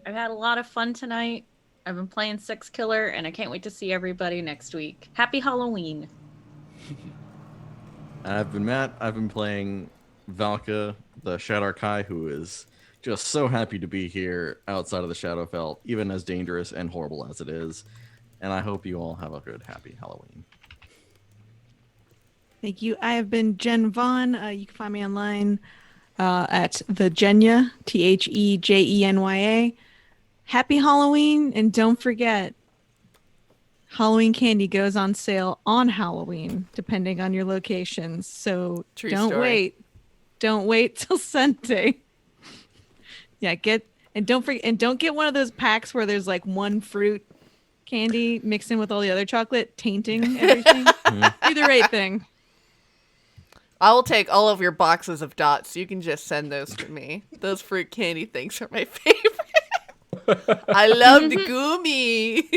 I've had a lot of fun tonight. I've been playing Six Killer, and I can't wait to see everybody next week. Happy Halloween. I've been Matt. I've been playing Valka, the Shadow Kai, who is just so happy to be here outside of the Shadowfell, even as dangerous and horrible as it is. And I hope you all have a good, happy Halloween. Thank you. I have been Jen Vaughn. You can find me online at the Jenya, TheJenya. Happy Halloween, and don't forget, Halloween candy goes on sale on Halloween, depending on your locations. So True don't story. wait. Don't wait till Sunday. Yeah, don't forget, and don't get one of those packs where there's like one fruit candy mixed in with all the other chocolate, tainting everything. Do the right thing. I will take all of your boxes of dots. You can just send those to me. Those fruit candy things are my favorite. I love the gummy.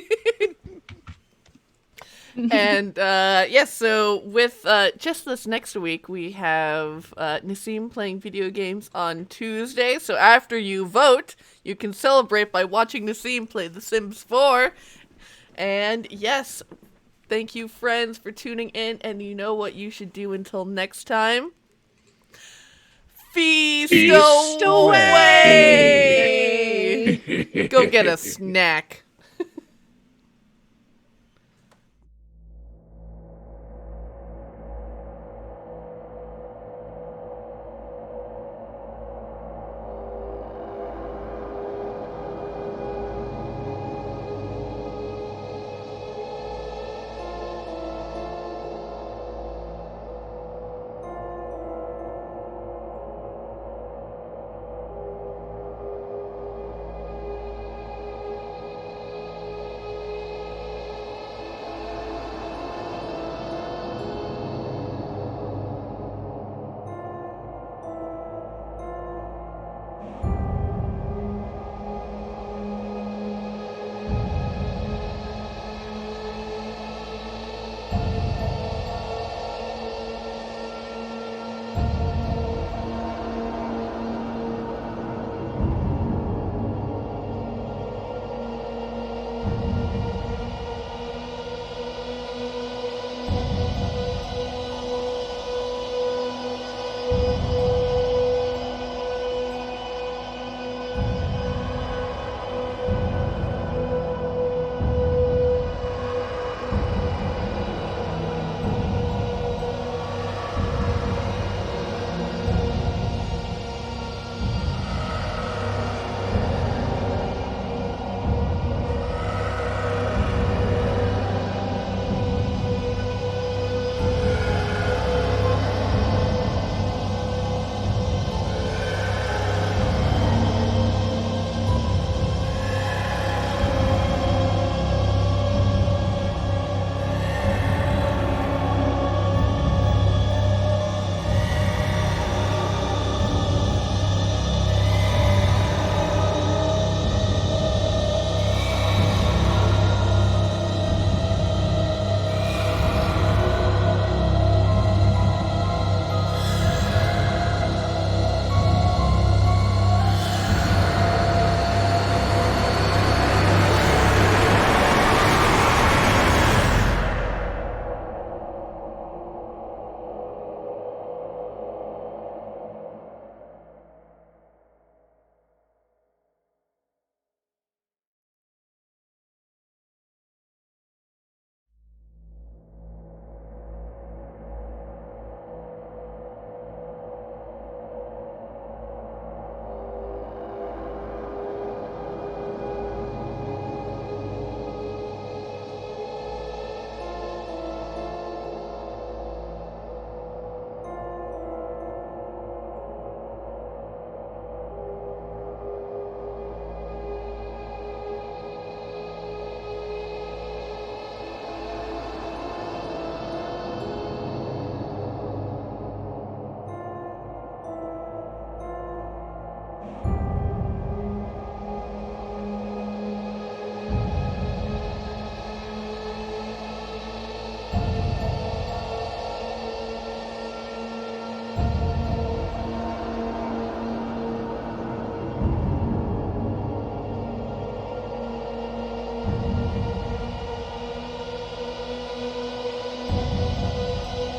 And yes, so with just this next week, we have Nassim playing video games on Tuesday. So after you vote, you can celebrate by watching Nassim play The Sims 4. And yes, thank you, friends, for tuning in. And you know what you should do until next time? Feast away! Go get a snack.